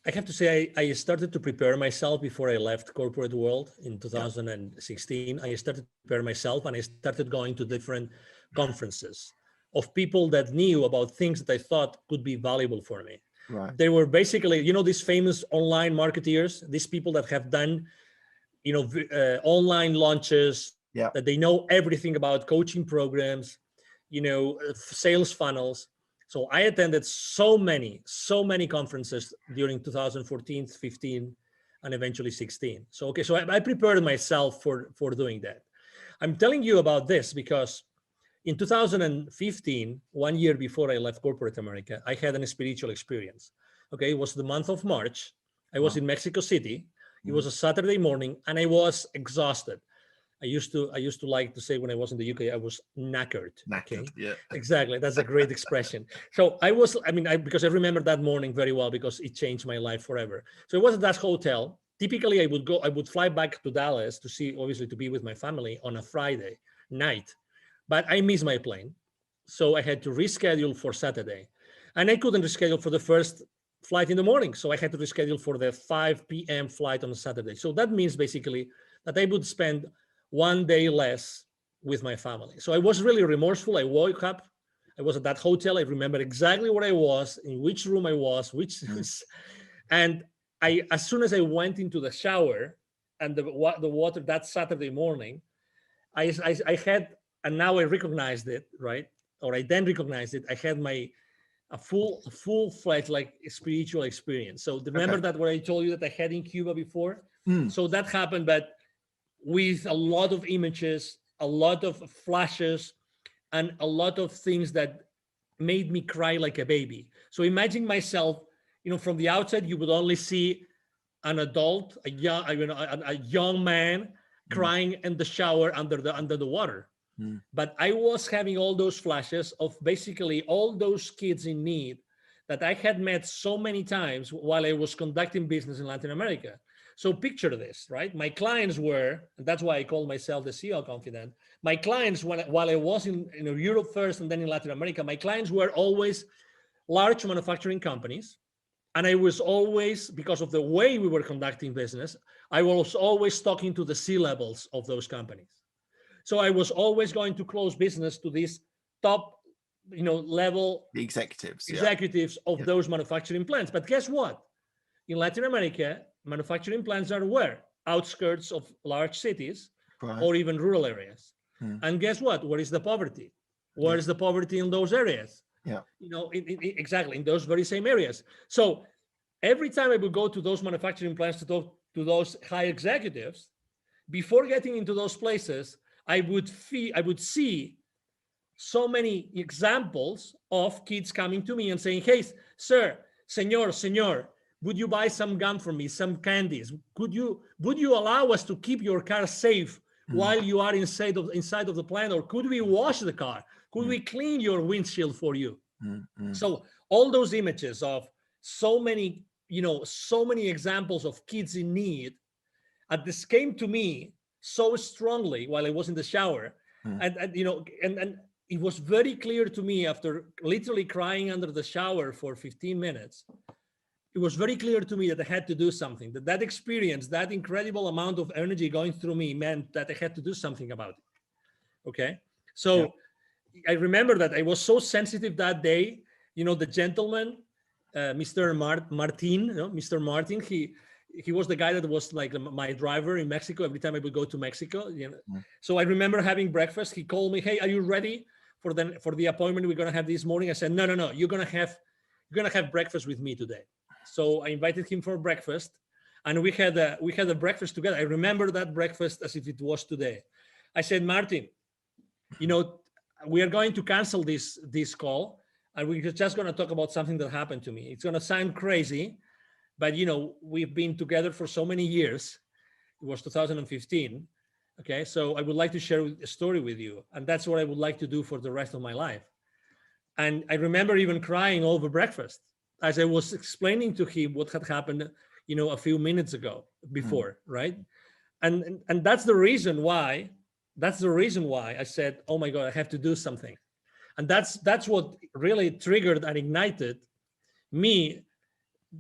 I have to say, I started to prepare myself before I left corporate world in 2016. I started to prepare myself, and I started going to different conferences of people that knew about things that I thought could be valuable for me. Right. They were basically, these famous online marketeers, these people that have done, online launches, Yeah. that they know everything about coaching programs, sales funnels. So I attended so many conferences during 2014, 15, and eventually 16. So, so I prepared myself for doing that. I'm telling you about this because in 2015, 1 year before I left corporate America, I had a spiritual experience. Okay, it was the month of March. I was in Mexico City. It was a Saturday morning, and I was exhausted. I used to like to say when I was in the UK, I was knackered. Okay, Yeah. exactly. That's a great expression. So because I remember that morning very well because it changed my life forever. So it was at that hotel. Typically, I would fly back to Dallas to be with my family on a Friday night, but I missed my plane. So I had to reschedule for Saturday, and I couldn't reschedule for the first flight in the morning. So I had to reschedule for the 5 p.m. flight on Saturday. So that means basically that I would spend 1 day less with my family. So I was really remorseful. I woke up. I was at that hotel. I remember exactly where I was, in which room I was, and as soon as I went into the shower and the water that Saturday morning, I had, and now I recognized it, right? Or I then recognized it. I had a full-fledged like spiritual experience. So remember that what I told you that I had in Cuba before? So that happened, but with a lot of images, a lot of flashes, and a lot of things that made me cry like a baby. So imagine myself, from the outside, you would only see an adult, a young man crying in the shower under the water. But I was having all those flashes of basically all those kids in need that I had met so many times while I was conducting business in Latin America. So picture this, right? My clients were, and that's why I call myself the CEO Confidant. My clients, while I was in Europe first and then in Latin America, my clients were always large manufacturing companies. And I was always, because of the way we were conducting business, I was always talking to the C-levels of those companies. So I was always going to close business to these top, level The executives of those manufacturing plants. But guess what? In Latin America, manufacturing plants are where? Outskirts of large cities or even rural areas. And guess what? Where is the poverty? Where is the poverty in those areas? Yeah. Exactly in those very same areas. So every time I would go to those manufacturing plants to talk to those high executives, before getting into those places, I would see so many examples of kids coming to me and saying, "Hey, sir, senor, would you buy some gum for me, some candies? Would you allow us to keep your car safe while you are inside of the plant? Or could we wash the car? Could we clean your windshield for you?" So all those images of so many examples of kids in need, this came to me so strongly while I was in the shower. And it was very clear to me after literally crying under the shower for 15 minutes. It was very clear to me that I had to do something, that experience, that incredible amount of energy going through me meant that I had to do something about it. Okay. So I remember that I was so sensitive that day. The gentleman, Mr. Martin, Mr. Martin, he was the guy that was like my driver in Mexico every time I would go to Mexico. So I remember having breakfast. He called me, "Hey, are you ready for the appointment we're gonna have this morning?" I said, "No, you're gonna have breakfast with me today." So I invited him for breakfast, and we had a breakfast together. I remember that breakfast as if it was today. I said, "Martin, we are going to cancel this call, and we're just going to talk about something that happened to me. It's going to sound crazy, but we've been together for so many years." It was 2015. Okay, so I would like to share a story with you, and that's what I would like to do for the rest of my life. And I remember even crying over breakfast as I was explaining to him what had happened, a few minutes ago before, right? And that's the reason why. That's the reason why I said, "Oh my God, I have to do something." And that's what really triggered and ignited me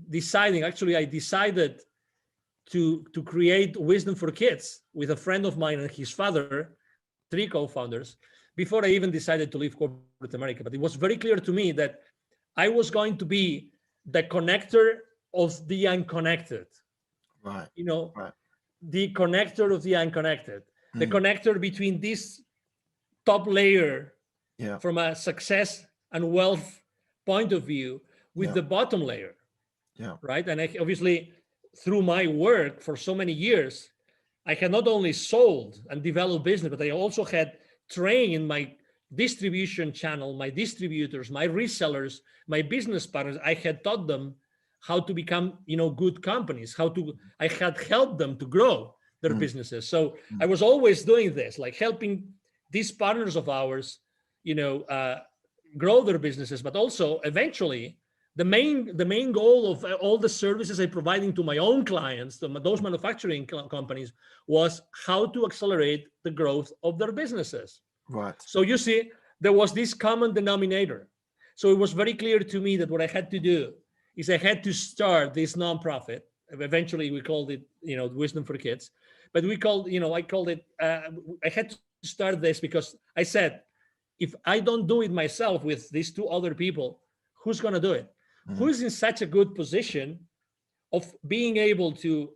deciding. Actually, I decided to create Wisdom for Kids with a friend of mine and his father, three co-founders, before I even decided to leave corporate America. But it was very clear to me that I was going to be the connector of the unconnected. Right. Right. The connector of the unconnected, the connector between this top layer from a success and wealth point of view with the bottom layer. Right. And obviously, through my work for so many years, I had not only sold and developed business, but I also had trained my distribution channel, my distributors, my resellers, my business partners. I had taught them how to become, good companies, I had helped them to grow their businesses. So I was always doing this, like helping these partners of ours, grow their businesses, but also eventually the main goal of all the services I'm providing to my own clients, to those manufacturing companies, was how to accelerate the growth of their businesses. Right. So you see, there was this common denominator. So it was very clear to me that what I had to do is I had to start this nonprofit. Eventually, we called it, Wisdom for Kids. But I called it. I had to start this because I said, if I don't do it myself with these two other people, who's going to do it? Who's in such a good position of being able to,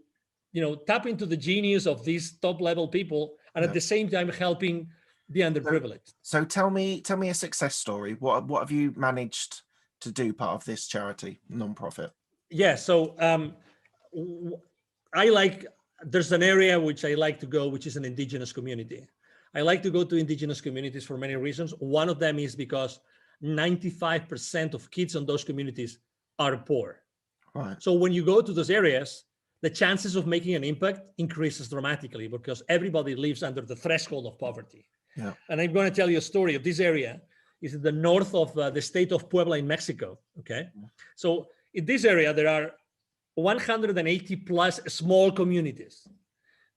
tap into the genius of these top level people and at the same time helping the underprivileged? So tell me a success story. What have you managed to do part of this charity nonprofit? Yeah. So there's an area which I like to go, which is an indigenous community. I like to go to indigenous communities for many reasons. One of them is because 95% of kids in those communities are poor. Right. So when you go to those areas, the chances of making an impact increases dramatically because everybody lives under the threshold of poverty. Yeah. And I'm going to tell you a story of this area. It's in the north of the state of Puebla in Mexico. Okay. So in this area, there are 180 plus small communities.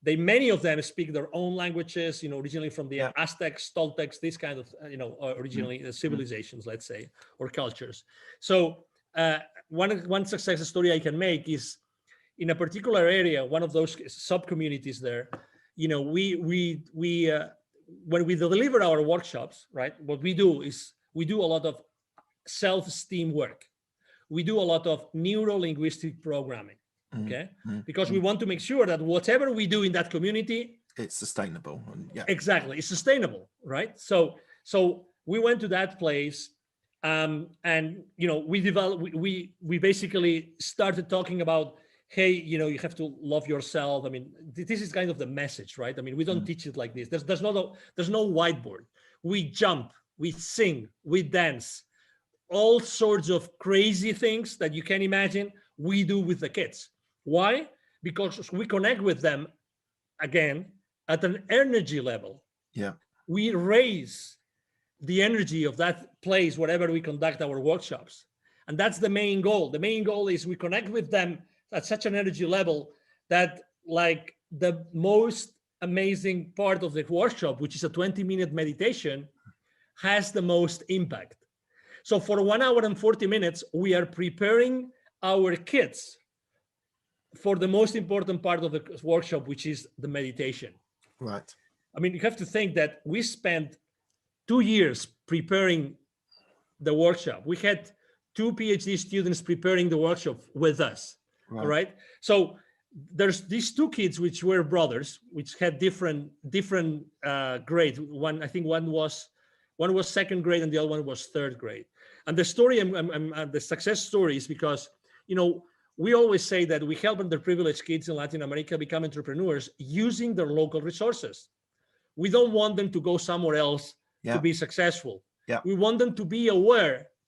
Many of them speak their own languages, originally from the Aztecs, Toltecs, this kind of, originally civilizations, let's say, or cultures. So one success story I can make is in a particular area, one of those sub-communities there, when we deliver our workshops, right, what we do is we do a lot of self-esteem work. We do a lot of neuro-linguistic programming, okay? Because we want to make sure that whatever we do in that community, it's sustainable. Exactly, it's sustainable, right? So we went to that place, and we basically started talking about, hey, you have to love yourself. I mean, this is kind of the message, right? I mean, we don't teach it like this. There's no whiteboard. We jump, we sing, we dance, all sorts of crazy things that you can imagine we do with the kids. Why? Because we connect with them, again, at an energy level. Yeah. We raise the energy of that place wherever we conduct our workshops. And that's the main goal. The main goal is we connect with them at such an energy level that, like, the most amazing part of the workshop, which is a 20-minute meditation, has the most impact. So for 1 hour and 40 minutes, we are preparing our kids for the most important part of the workshop, which is the meditation. Right. I mean, you have to think that we spent 2 years preparing the workshop. We had 2 PhD students preparing the workshop with us. Right. All right. So there's these 2 kids, which were brothers, which had different grades. One was second grade and the other one was third grade. And the story, the success story is because, we always say that we help underprivileged kids in Latin America become entrepreneurs using their local resources. We don't want them to go somewhere else to be successful. Yeah. We want them to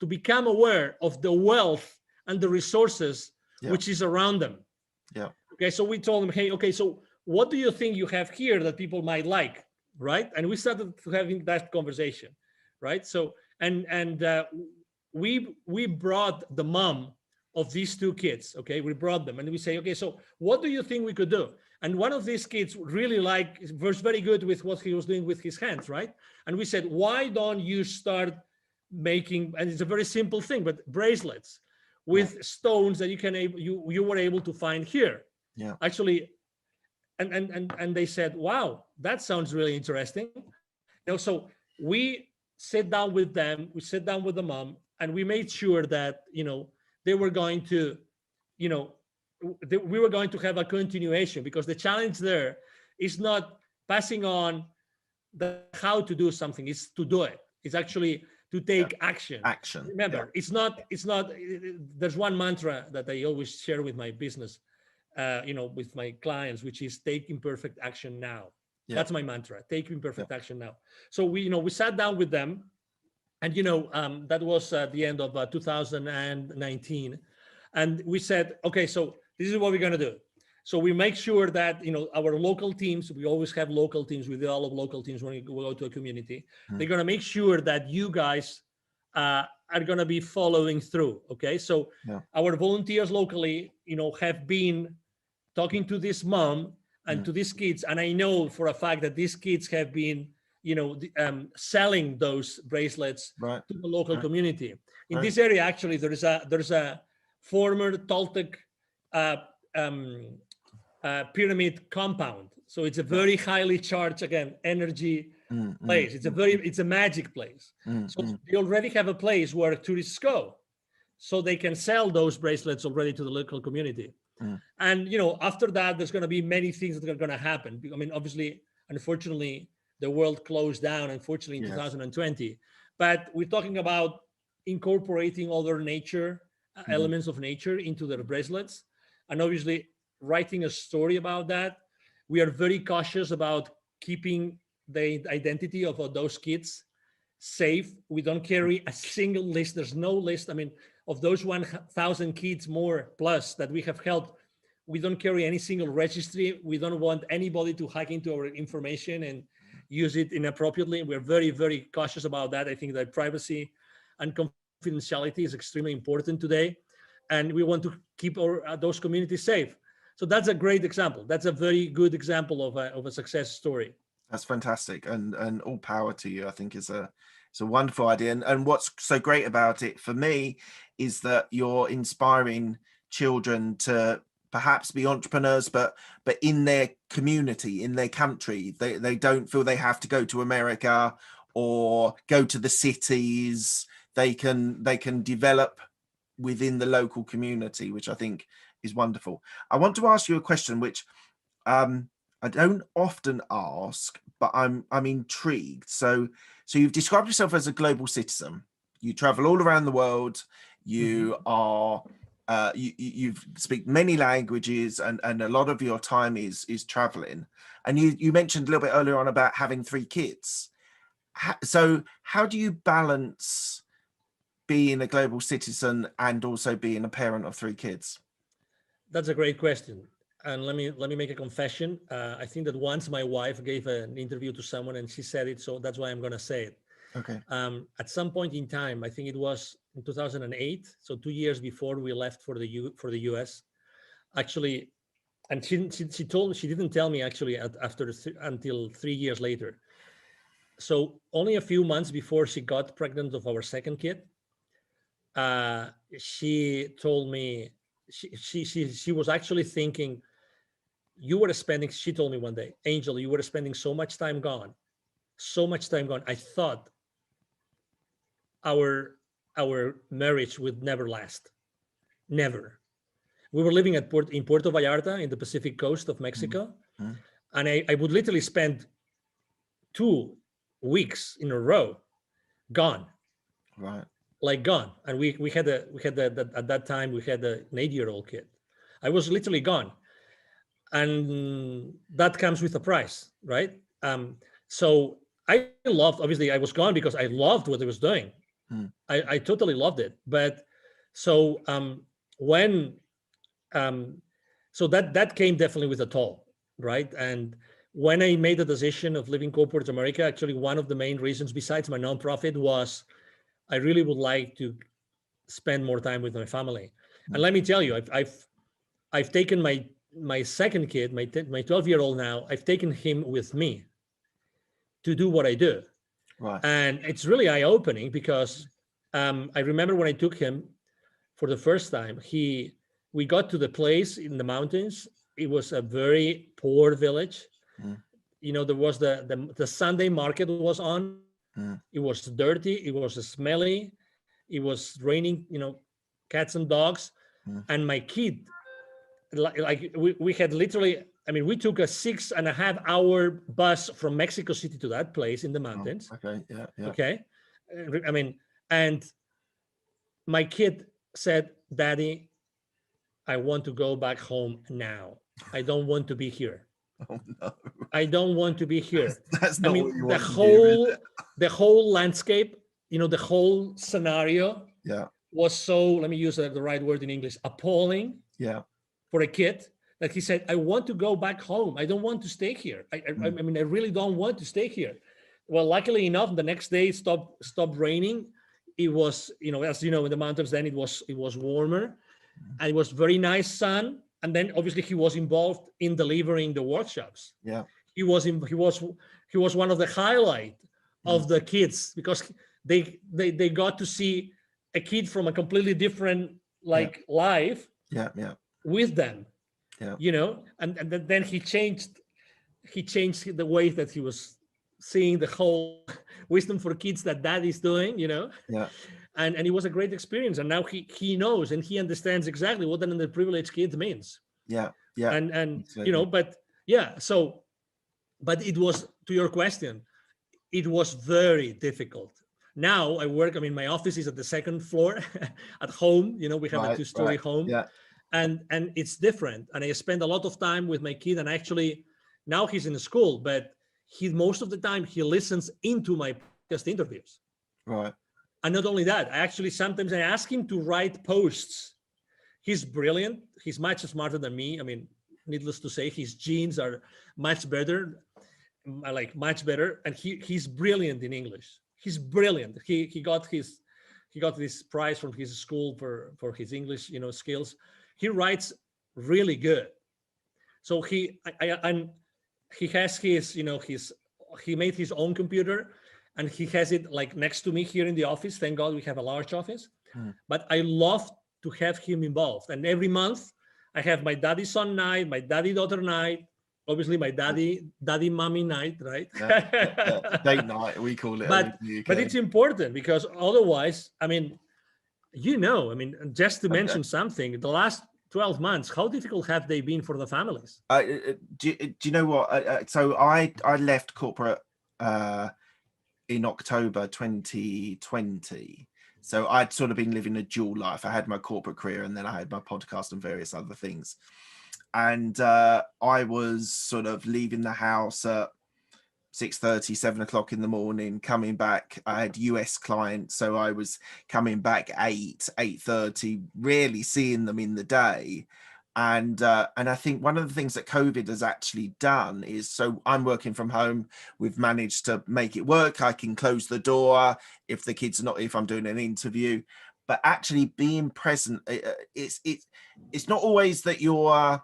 become aware of the wealth and the resources which is around them. Yeah. Okay, so we told them, hey, okay, so what do you think you have here that people might like, right? And we started having that conversation, right? So we brought the mom of these two kids. Okay, we brought them and we say, okay, so what do you think we could do? And one of these kids really was very good with what he was doing with his hands, right? And we said, why don't you start making, and it's a very simple thing, but bracelets with stones that you were able to find here. Yeah. Actually, and they said, wow, that sounds really interesting. So we sat down with them, we sat down with the mom, and we made sure that they were going to, we were going to have a continuation, because the challenge there is not passing on the how to do something, it's to do it. It's actually to take action. Remember, it's not. There's one mantra that I always share with my business, with my clients, which is take imperfect action now. Yeah. That's my mantra. Take imperfect action now. So we sat down with them, and that was at the end of 2019, and we said, okay, so this is what we're gonna do. So we make sure that our local teams. We always have local teams. We develop local teams when we go to a community. They're gonna make sure that you guys are gonna be following through. Okay, so our volunteers locally, have been talking to this mom and to these kids, and I know for a fact that these kids have been, selling those bracelets to the local community. In this area, actually, there's a former Toltec pyramid compound. So it's a very highly charged, again, energy place. It's a magic place. So they already have a place where tourists go, so they can sell those bracelets already to the local community. And after that, there's going to be many things that are going to happen. I mean, obviously, unfortunately, the world closed down, unfortunately, in 2020. But we're talking about incorporating other nature elements of nature into their bracelets, and obviously writing a story about that. We are very cautious about keeping the identity of those kids safe. We don't carry a single list. There's no list. I mean, of those 1,000 kids more plus that we have helped, we don't carry any single registry. We don't want anybody to hack into our information and use it inappropriately. We're very, very cautious about that. I think that privacy and confidentiality is extremely important today, and we want to keep those communities safe. So that's a great example. That's a very good example of a success story. That's fantastic, and all power to you. I think it's a wonderful idea. And what's so great about it for me is that you're inspiring children to perhaps be entrepreneurs, but in their community, in their country. They don't feel they have to go to America or go to the cities. They can develop within the local community, which I think is wonderful. I want to ask you a question which I don't often ask, but I'm intrigued. So you've described yourself as a global citizen. You travel all around the world. You are you speak many languages, and a lot of your time is traveling. And you mentioned a little bit earlier on about having 3 kids. So how do you balance being a global citizen and also being a parent of 3 kids? That's a great question. And let me make a confession. I think that once my wife gave an interview to someone and she said it, so that's why I'm going to say it. Okay. At some point in time, I think it was in 2008, so 2 years before we left for the US, actually, and she didn't tell me actually until 3 years later. So only a few months before she got pregnant of our second kid, she told me she was actually thinking, she told me one day, Angel, you were spending so much time gone. I thought our marriage would never last. Never. We were living in Puerto Vallarta in the Pacific coast of Mexico. And I would literally spend 2 weeks in a row gone. Right. Like gone. And we had at that time we had an 8-year-old kid. I was literally gone. And that comes with a price, right? So I loved, obviously I was gone because I loved what I was doing. I totally loved it. But so so that came definitely with a toll. right? And when I made the decision of leaving corporate America, actually one of the main reasons besides my nonprofit was I really would like to spend more time with my family. And let me tell you, I've taken my second kid, my 12-year-old now, I've taken him with me to do what I do. Right. And it's really eye-opening because I remember when I took him for the first time, we got to the place in the mountains. It was a very poor village. Mm. There was the Sunday market was on. Mm. It was dirty. It was smelly. It was raining, cats and dogs. Mm. And my kid, like we had literally, we took a 6.5-hour bus from Mexico City to that place in the mountains. Oh, okay. Yeah. Yeah. Okay. And my kid said, Daddy, I want to go back home now. I don't want to be here. Oh no. I don't want to be here. That's not what you want to hear, the whole landscape, the whole scenario was so, let me use the right word in English, appalling for a kid that he said, I want to go back home. I don't want to stay here. I really don't want to stay here. Well, luckily enough, the next day it stopped raining. It was, as you know, in the mountains, then it was warmer and it was very nice sun. And then obviously he was involved in delivering the workshops. Yeah. He was one of the highlight of the kids because they got to see a kid from a completely different life with them. Yeah. And then he changed the way that he was seeing the whole wisdom for kids that Dad is doing, Yeah. And it was a great experience. And now he knows and he understands exactly what an underprivileged kid means. Yeah. Yeah. And absolutely. but yeah, but it was, to your question, it was very difficult. Now I work, my office is at the second floor at home, we have a 2-story home. Yeah. And it's different. And I spend a lot of time with my kid, and actually now he's in school, but most of the time he listens into my podcast interviews. Right. And not only that, sometimes I ask him to write posts. He's brilliant. He's much smarter than me. Needless to say, his genes are much better, much better. And he's brilliant in English. He's brilliant. He got this prize from his school for his English, skills. He writes really good. So he has he made his own computer, and he has it next to me here in the office. Thank God we have a large office. But I love to have him involved. And every month I have my daddy son night, my daddy daughter night, obviously my daddy mommy night, right? Date night, we call it. But it's important because otherwise, just to mention something, the last 12 months, how difficult have they been for the families? Do you know what? So I left corporate in October 2020. So I'd sort of been living a dual life. I had my corporate career and then I had my podcast and various other things. And I was sort of leaving the house at 6:30, 7 o'clock in the morning, coming back. I had US clients, so I was coming back 8:30, rarely seeing them in the day. And I think one of the things that COVID has actually done is, so I'm working from home. We've managed to make it work. I can close the door if the kids are not, if I'm doing an interview, but actually being present. It's not always that you're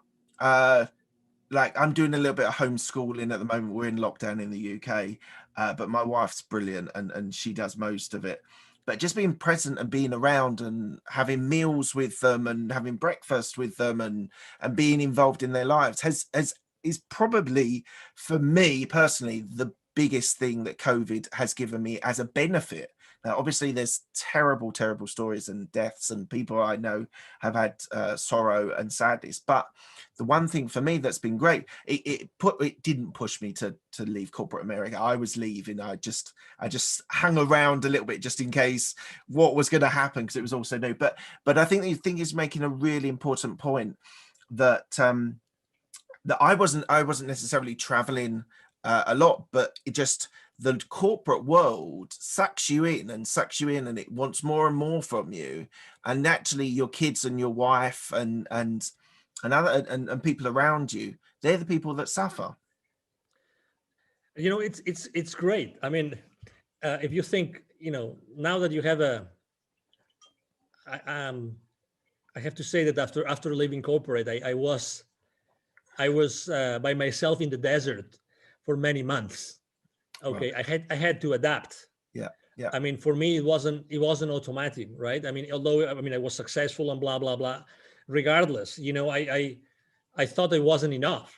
I'm doing a little bit of homeschooling at the moment. We're in lockdown in the UK, but my wife's brilliant and she does most of it. But just being present and being around and having meals with them and having breakfast with them and being involved in their lives is probably, for me personally, the biggest thing that COVID has given me as a benefit. Now, obviously, there's terrible, terrible stories and deaths, and people I know have had sorrow and sadness. But the one thing for me that's been great, it didn't push me to leave corporate America. I was leaving. I just hung around a little bit just in case what was going to happen, because it was also new. But I think the thing is making a really important point that that I wasn't necessarily traveling a lot, but it just, the corporate world sucks you in and it wants more and more from you, and naturally your kids and your wife and other and people around you, They're the people that suffer. It's great. I mean, if you think, now that you have I have to say that after leaving corporate, I was by myself in the desert for many months. Okay, Right. I had to adapt. Yeah. Yeah. I mean, for me, it wasn't automatic, right? I mean, although I was successful and blah blah blah, regardless, I thought it wasn't enough.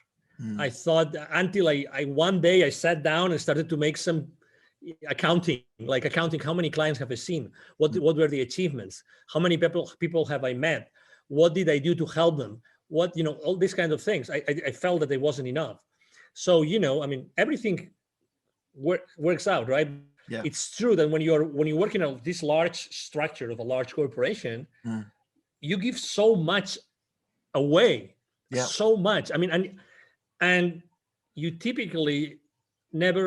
I thought until I one day I sat down and started to make some accounting. How many clients have I seen? What were the achievements? How many people have I met? What did I do to help them? What, all these kinds of things. I felt that it wasn't enough. So, I mean, everything works out, right? Yeah. It's true that when you work in this large structure of a large corporation, you give so much away, Yeah. so much. I mean, and you typically never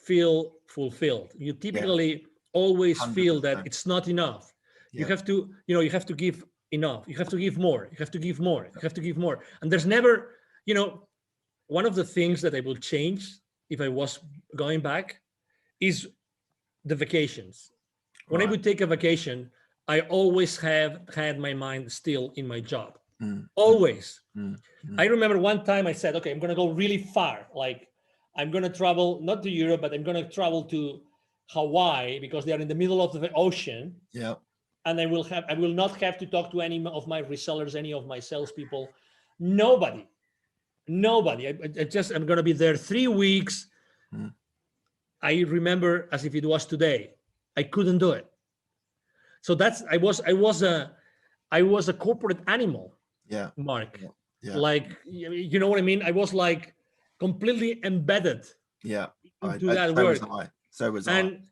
feel fulfilled. You typically always feel that 100%. it's not enough. You Yeah. have to, you have to give enough. You have to give more. You have to give more. You have to give more. And there's never, one of the things that I will change if I was going back is the vacations. When I Right. would take a vacation, I always have had my mind still in my job. Mm. Always. Mm. I remember one time I said, okay, I'm going to go really far. Like I'm going to travel, not to Europe, but I'm going to travel to Hawaii because they are in the middle of the ocean. Yeah. And I will not have to talk to any of my resellers, any of my salespeople, nobody. I'm going to be there 3 weeks. I remember as if it was today. I couldn't do it. So I was a corporate animal. Yeah. Mark. Yeah. Like, you know what I mean? I was like completely embedded Yeah. into that so work. was I. So was and,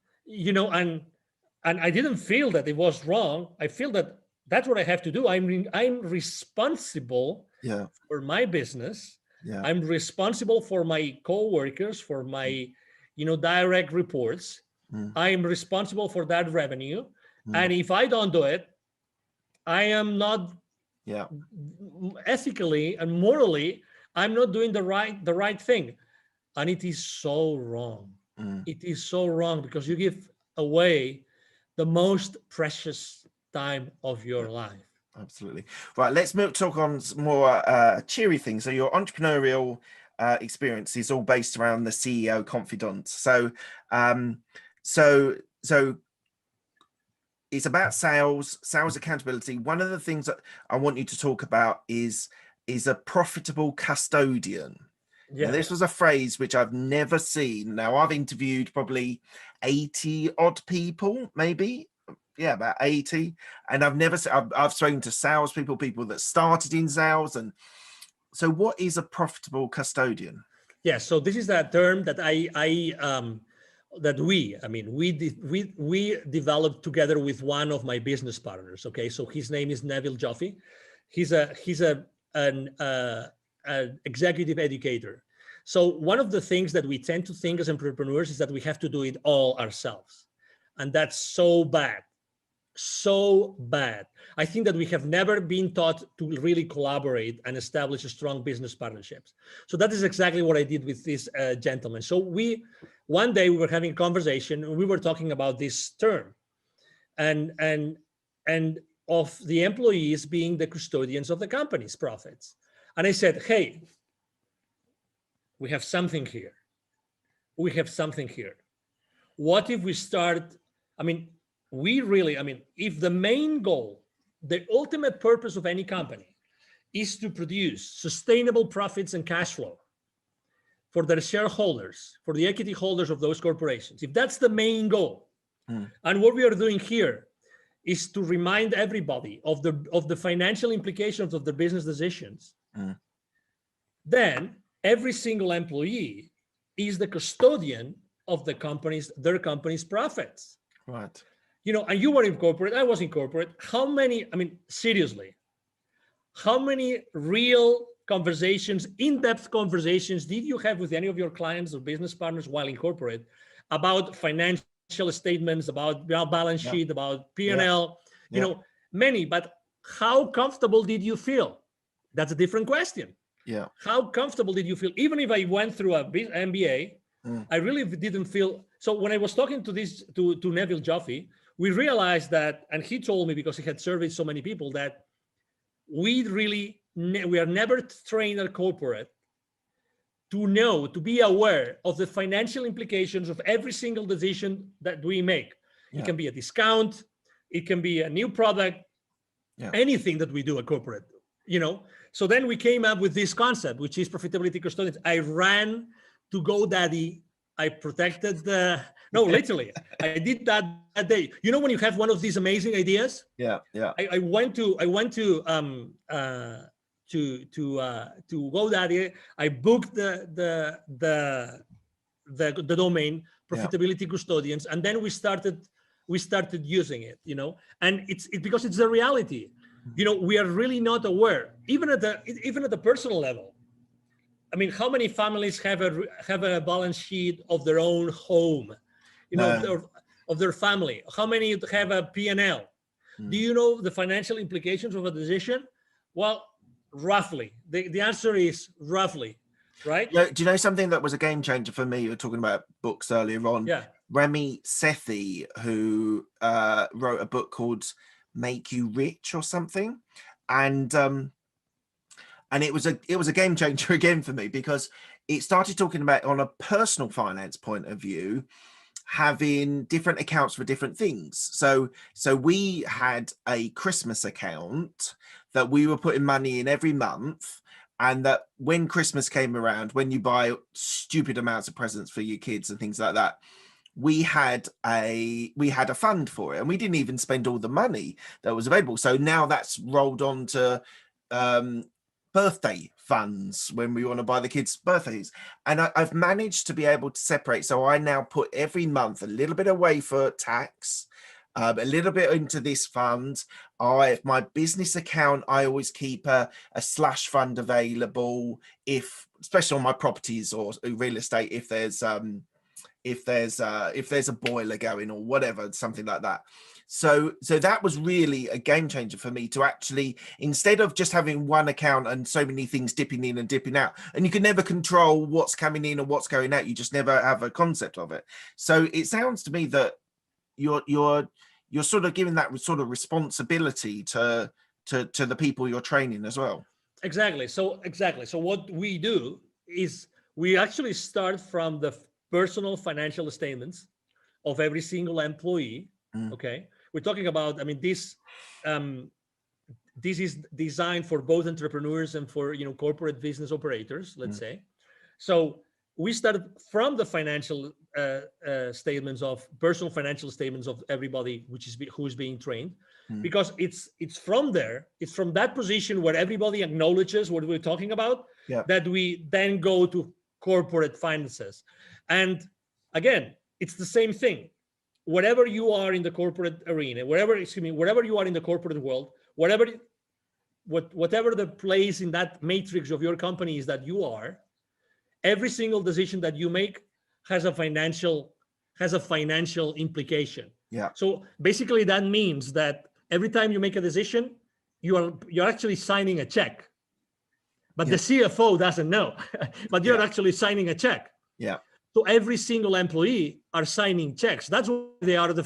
and I didn't feel that it was wrong. I feel that that's what I have to do. I'm responsible for my business. Yeah. I'm responsible for my coworkers, for my, direct reports. I'm responsible for that revenue. And if I don't do it, I am not ethically and morally, I'm not doing the right thing. And it is so wrong. It is so wrong because you give away the most precious time of your life. Absolutely. Right. Let's talk on some more cheery things. So your entrepreneurial experience is all based around the CEO Confidant. So, so it's about sales accountability. One of the things that I want you to talk about is a profitable custodian. Yeah. Now, this was a phrase which I've never seen. Now, I've interviewed probably 80 odd people, maybe. Yeah, about 80. And I've spoken to salespeople, people that started in sales. And so what is a profitable custodian? Yeah, so this is that term that we developed together with one of my business partners. Okay, so his name is Neville Joffe. He's an executive educator. So one of the things that we tend to think as entrepreneurs is that we have to do it all ourselves, and that's so bad. So bad. I think that we have never been taught to really collaborate and establish strong business partnerships. So that is exactly what I did with this gentleman. So one day we were having a conversation and we were talking about this term and of the employees being the custodians of the company's profits. And I said, hey, we have something here. What if we start, if the main goal, the ultimate purpose of any company is to produce sustainable profits and cash flow for their shareholders, for the equity holders of those corporations, if that's the main goal, and what we are doing here is to remind everybody of the financial implications of the business decisions, then every single employee is the custodian of their company's profits. Right. And you were in corporate, I was in corporate. Seriously, how many real conversations, in-depth conversations did you have with any of your clients or business partners while in corporate about financial statements, about balance sheet, about P&L, many, but how comfortable did you feel? That's a different question. Yeah. How comfortable did you feel? Even if I went through a MBA, I really didn't feel. So when I was talking to Neville Joffe, we realized that, and he told me, because he had surveyed so many people, that we are never trained at corporate to be aware of the financial implications of every single decision that we make. Yeah. It can be a discount, it can be a new product, anything that we do at corporate, So then we came up with this concept, which is profitability custodians. I ran to GoDaddy. I protected literally, I did that day. When you have one of these amazing ideas. Yeah. I went to GoDaddy. I booked the domain profitability custodians, and then we started using it. And it's because it's the reality. We are really not aware, even at the personal level. I mean, how many families have a balance sheet of their own home, of their family? How many have a P&L? Do you know the financial implications of a decision? Well, roughly. The answer is roughly, right? Yeah. Do you know something that was a game changer for me? You were talking about books earlier on. Yeah. Remy Sethi, who wrote a book called Make You Rich or something, and it was a game changer again for me, because it started talking about, on a personal finance point of view, having different accounts for different things. So we had a Christmas account that we were putting money in every month, and that when Christmas came around, when you buy stupid amounts of presents for your kids and things like that, we had a fund for it, and we didn't even spend all the money that was available. So now that's rolled on to birthday funds when we want to buy the kids birthdays, and I've managed to be able to separate. So I now put every month a little bit away for tax, a little bit into this fund. My business account, I always keep a slash fund available, especially on my properties or real estate, if there's a boiler going or whatever, something like that. So that was really a game changer for me, to actually, instead of just having one account and so many things dipping in and dipping out, and you can never control what's coming in or what's going out, you just never have a concept of it. So it sounds to me that you're sort of giving that sort of responsibility to the people you're training as well. Exactly. So what we do is we actually start from the personal financial statements of every single employee. Okay, we're talking about, I mean, this is designed for both entrepreneurs and for corporate business operators, let's say. So we started from the financial statements, of personal financial statements of everybody who is being trained, because it's from there, it's from that position where everybody acknowledges what we're talking about, that we then go to corporate finances. And again, it's the same thing. Wherever you are in the corporate arena, wherever you are in the corporate world, whatever the place in that matrix of your company is that you are, every single decision that you make has a financial implication. Yeah. So basically that means that every time you make a decision, you're actually signing a check. But the CFO doesn't know, but you're actually signing a check. Yeah. So every single employee are signing checks. That's why they are the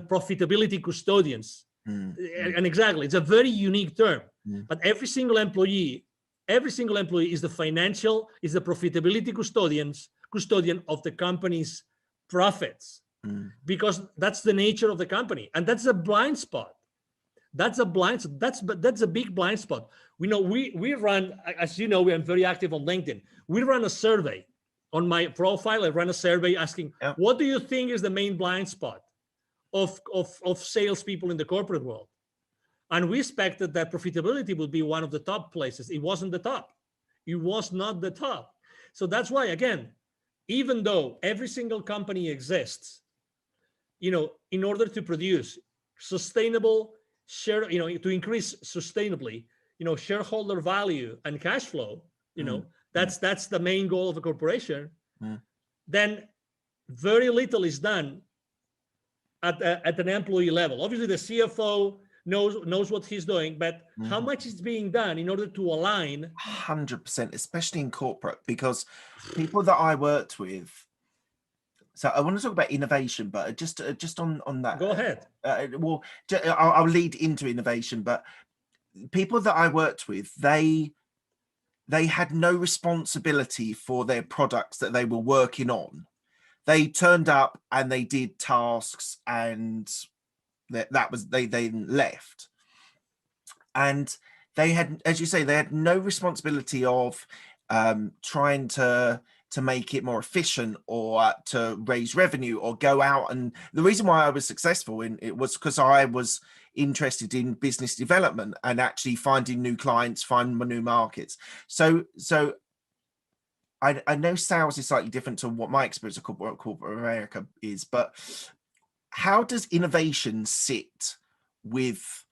profitability custodians. And exactly, it's a very unique term. But every single employee is the profitability custodian of the company's profits, because that's the nature of the company. And that's a blind spot. That's a big blind spot. We run, as you know, we are very active on LinkedIn. We run a survey on my profile. I run a survey asking, what do you think is the main blind spot of salespeople in the corporate world? And we expected that profitability would be one of the top places. It wasn't the top. It was not the top. So that's why, again, even though every single company exists, in order to produce sustainable to increase sustainably, shareholder value and cash flow, that's the main goal of a corporation, then very little is done at an employee level. Obviously, the CFO knows what he's doing, but how much is being done in order to align? 100%, especially in corporate, because people that I worked with. So I want to talk about innovation, but just on that. Go ahead. Well, I'll lead into innovation, but people that I worked with, they had no responsibility for their products that they were working on. They turned up and they did tasks, and that was they then left. And they had, as you say, they had no responsibility of trying to make it more efficient or to raise revenue or go out. And the reason why I was successful in it was because I was interested in business development and actually finding new clients, finding new markets. So I know sales is slightly different to what my experience of corporate America is, but how does innovation sit with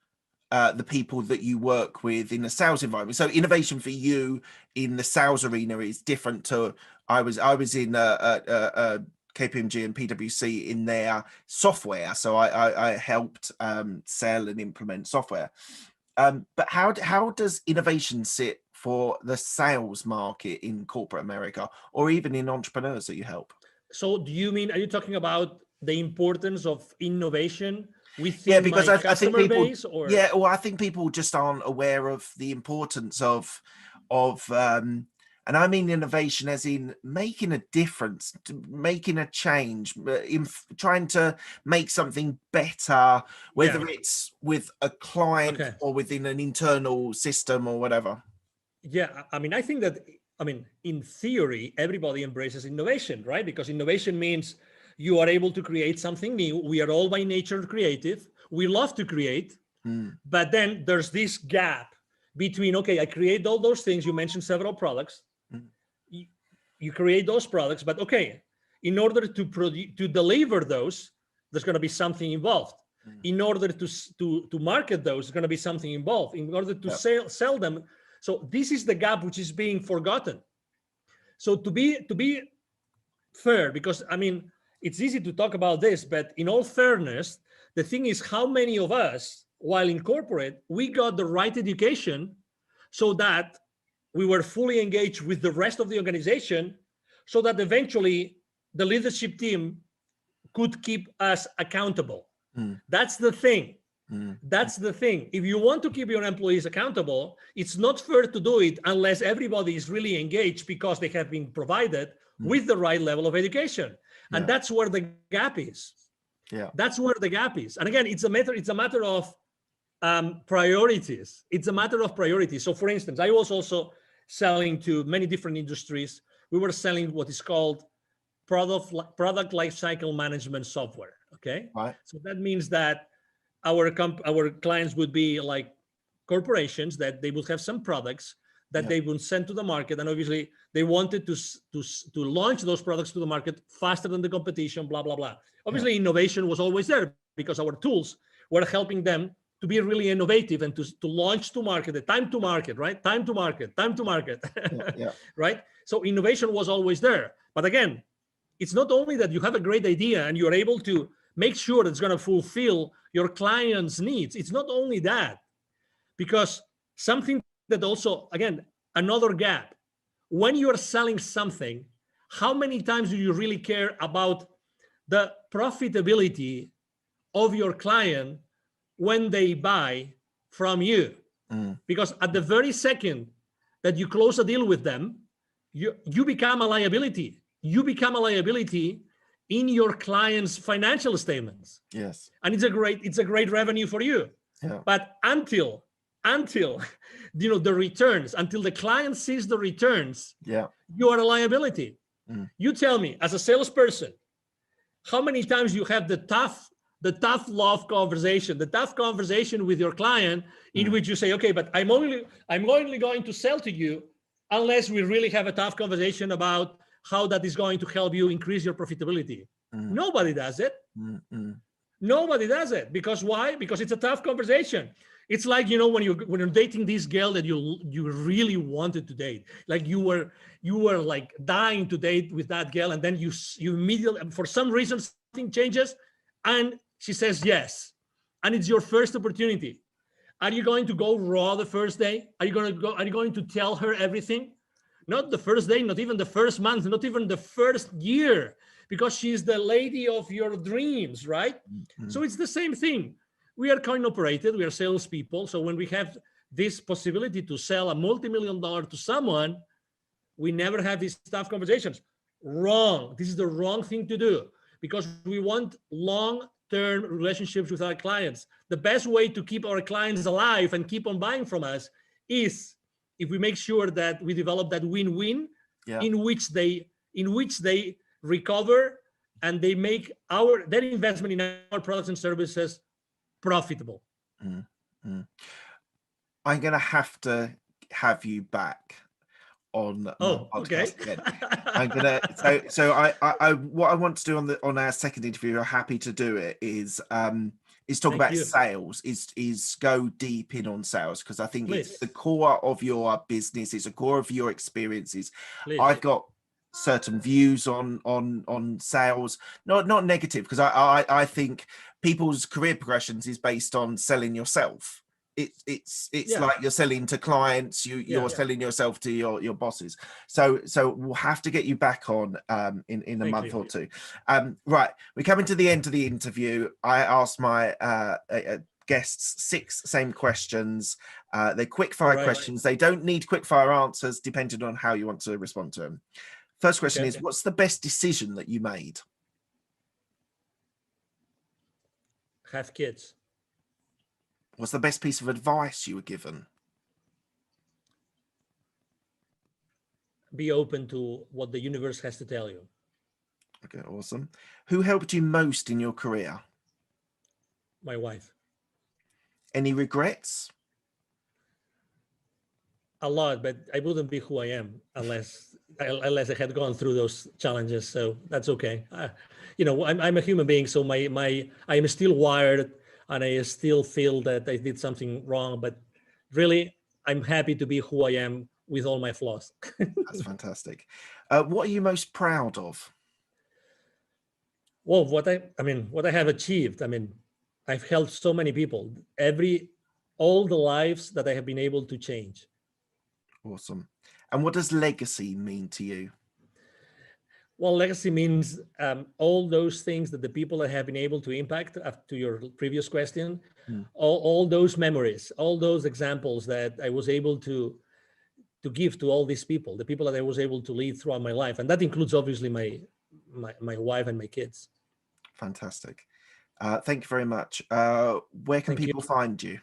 the people that you work with in the sales environment? So innovation for you in the sales arena is different to I was in KPMG and PwC in their software, so I helped sell and implement software. But how does innovation sit for the sales market in corporate America, or even in entrepreneurs that you help? So do you mean, are you talking about the importance of innovation within because my I think customer people, base? Or well, I think people just aren't aware of the importance of and I mean innovation as in making a difference, making a change, in trying to make something better, whether it's with a client or within an internal system or whatever. Yeah, I mean, I think that, in theory, everybody embraces innovation, right? Because innovation means you are able to create something new. We are all by nature creative. We love to create, but then there's this gap between, okay, I create all those things. You mentioned several products. You create those products, but okay, in order to deliver those, there's going to be something involved. In order to market those, there's going to be something involved. In order to sell them. So this is the gap which is being forgotten. So to be fair, because it's easy to talk about this, but in all fairness, the thing is, how many of us, while in corporate, we got the right education so that we were fully engaged with the rest of the organization, so that eventually the leadership team could keep us accountable. That's the thing. That's the thing. If you want to keep your employees accountable, it's not fair to do it unless everybody is really engaged because they have been provided with the right level of education. And that's where the gap is. That's where the gap is. And again, it's a matter of priorities. It's a matter of priorities. So for instance, I was also selling to many different industries. We were selling what is called product lifecycle management software. Okay. Right. So that means that our clients would be like corporations, that they would have some products that they would send to the market, and obviously they wanted to launch those products to the market faster than the competition, blah blah blah. Obviously innovation was always there because our tools were helping them to be really innovative and to launch to market, the time to market, right? Time to market. Right? So innovation was always there. But again, it's not only that you have a great idea and you're able to make sure it's going to fulfill your client's needs. It's not only that, because something that also, again, another gap. When you're selling something, how many times do you really care about the profitability of your client when they buy from you? Because at the very second that you close a deal with them, you become a liability. You become a liability in your client's financial statements. Yes. And it's a great revenue for you. Yeah. But until the returns, until the client sees the returns, you are a liability. You tell me, as a salesperson, how many times you have the tough love conversation, the tough conversation with your client, in which you say, okay, but I'm only going to sell to you unless we really have a tough conversation about how that is going to help you increase your profitability. Nobody does it. Nobody does it. Because why? Because it's a tough conversation. It's like, when you're dating this girl that you really wanted to date, like you were like dying to date with that girl, and then you immediately, for some reason, something changes and she says yes, and it's your first opportunity. Are you going to go raw the first day? Are you going to tell her everything? Not the first day, not even the first month, not even the first year, because she's the lady of your dreams, right? Mm-hmm. So it's the same thing. We are coin operated, we are salespeople. So when we have this possibility to sell a multi-million-dollar to someone, we never have these tough conversations. Wrong. This is the wrong thing to do, because we want long-term relationships with our clients. The best way to keep our clients alive and keep on buying from us is if we make sure that we develop that win-win, in which they recover and they make their investment in our products and services profitable. Mm-hmm. I'm going to have you back on my podcast again. I'm gonna what I want to do on our second interview, I'm happy to do it, is talk about sales, is go deep in on sales, because I think it's the core of your business, it's the core of your experiences. I've got certain views on sales, not negative, because I think people's career progressions is based on selling yourself. It's like you're selling to clients, you're selling yourself to your bosses. So we'll have to get you back on in a month or two. Right, we're coming to the end of the interview. I asked my guests 6 same questions. They're quick fire questions. They don't need quick fire answers, depending on how you want to respond to them. First question is, what's the best decision that you made? Have kids. What's the best piece of advice you were given? Be open to what the universe has to tell you. Okay, awesome. Who helped you most in your career? My wife. Any regrets? A lot, but I wouldn't be who I am unless I had gone through those challenges. So that's okay. I'm a human being, so I am still wired, and I still feel that I did something wrong. But really, I'm happy to be who I am with all my flaws. That's fantastic. What are you most proud of? Well, what I have achieved. I've helped so many people. All the lives that I have been able to change. Awesome. And what does legacy mean to you? Well, legacy means all those things that the people that have been able to impact, to your previous question, all those memories, all those examples that I was able to give to all these people, the people that I was able to lead throughout my life. And that includes obviously my wife and my kids. Fantastic. Thank you very much. Where can people find you?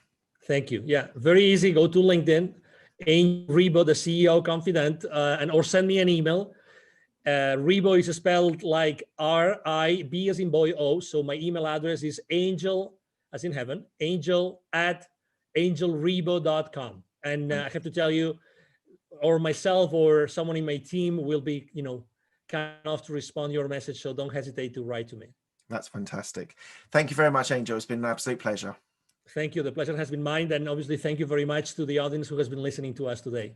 Thank you. Yeah, very easy. Go to LinkedIn, Angel Ribo, the CEO Confidant, or send me an email. Ribo is spelled like R-I-B as in boy O. So my email address is angel, as in heaven, angel@angelribo.com. And I have to tell you, or myself or someone in my team will be, kind enough to respond to your message. So don't hesitate to write to me. That's fantastic. Thank you very much, Angel. It's been an absolute pleasure. Thank you. The pleasure has been mine. And obviously, thank you very much to the audience who has been listening to us today.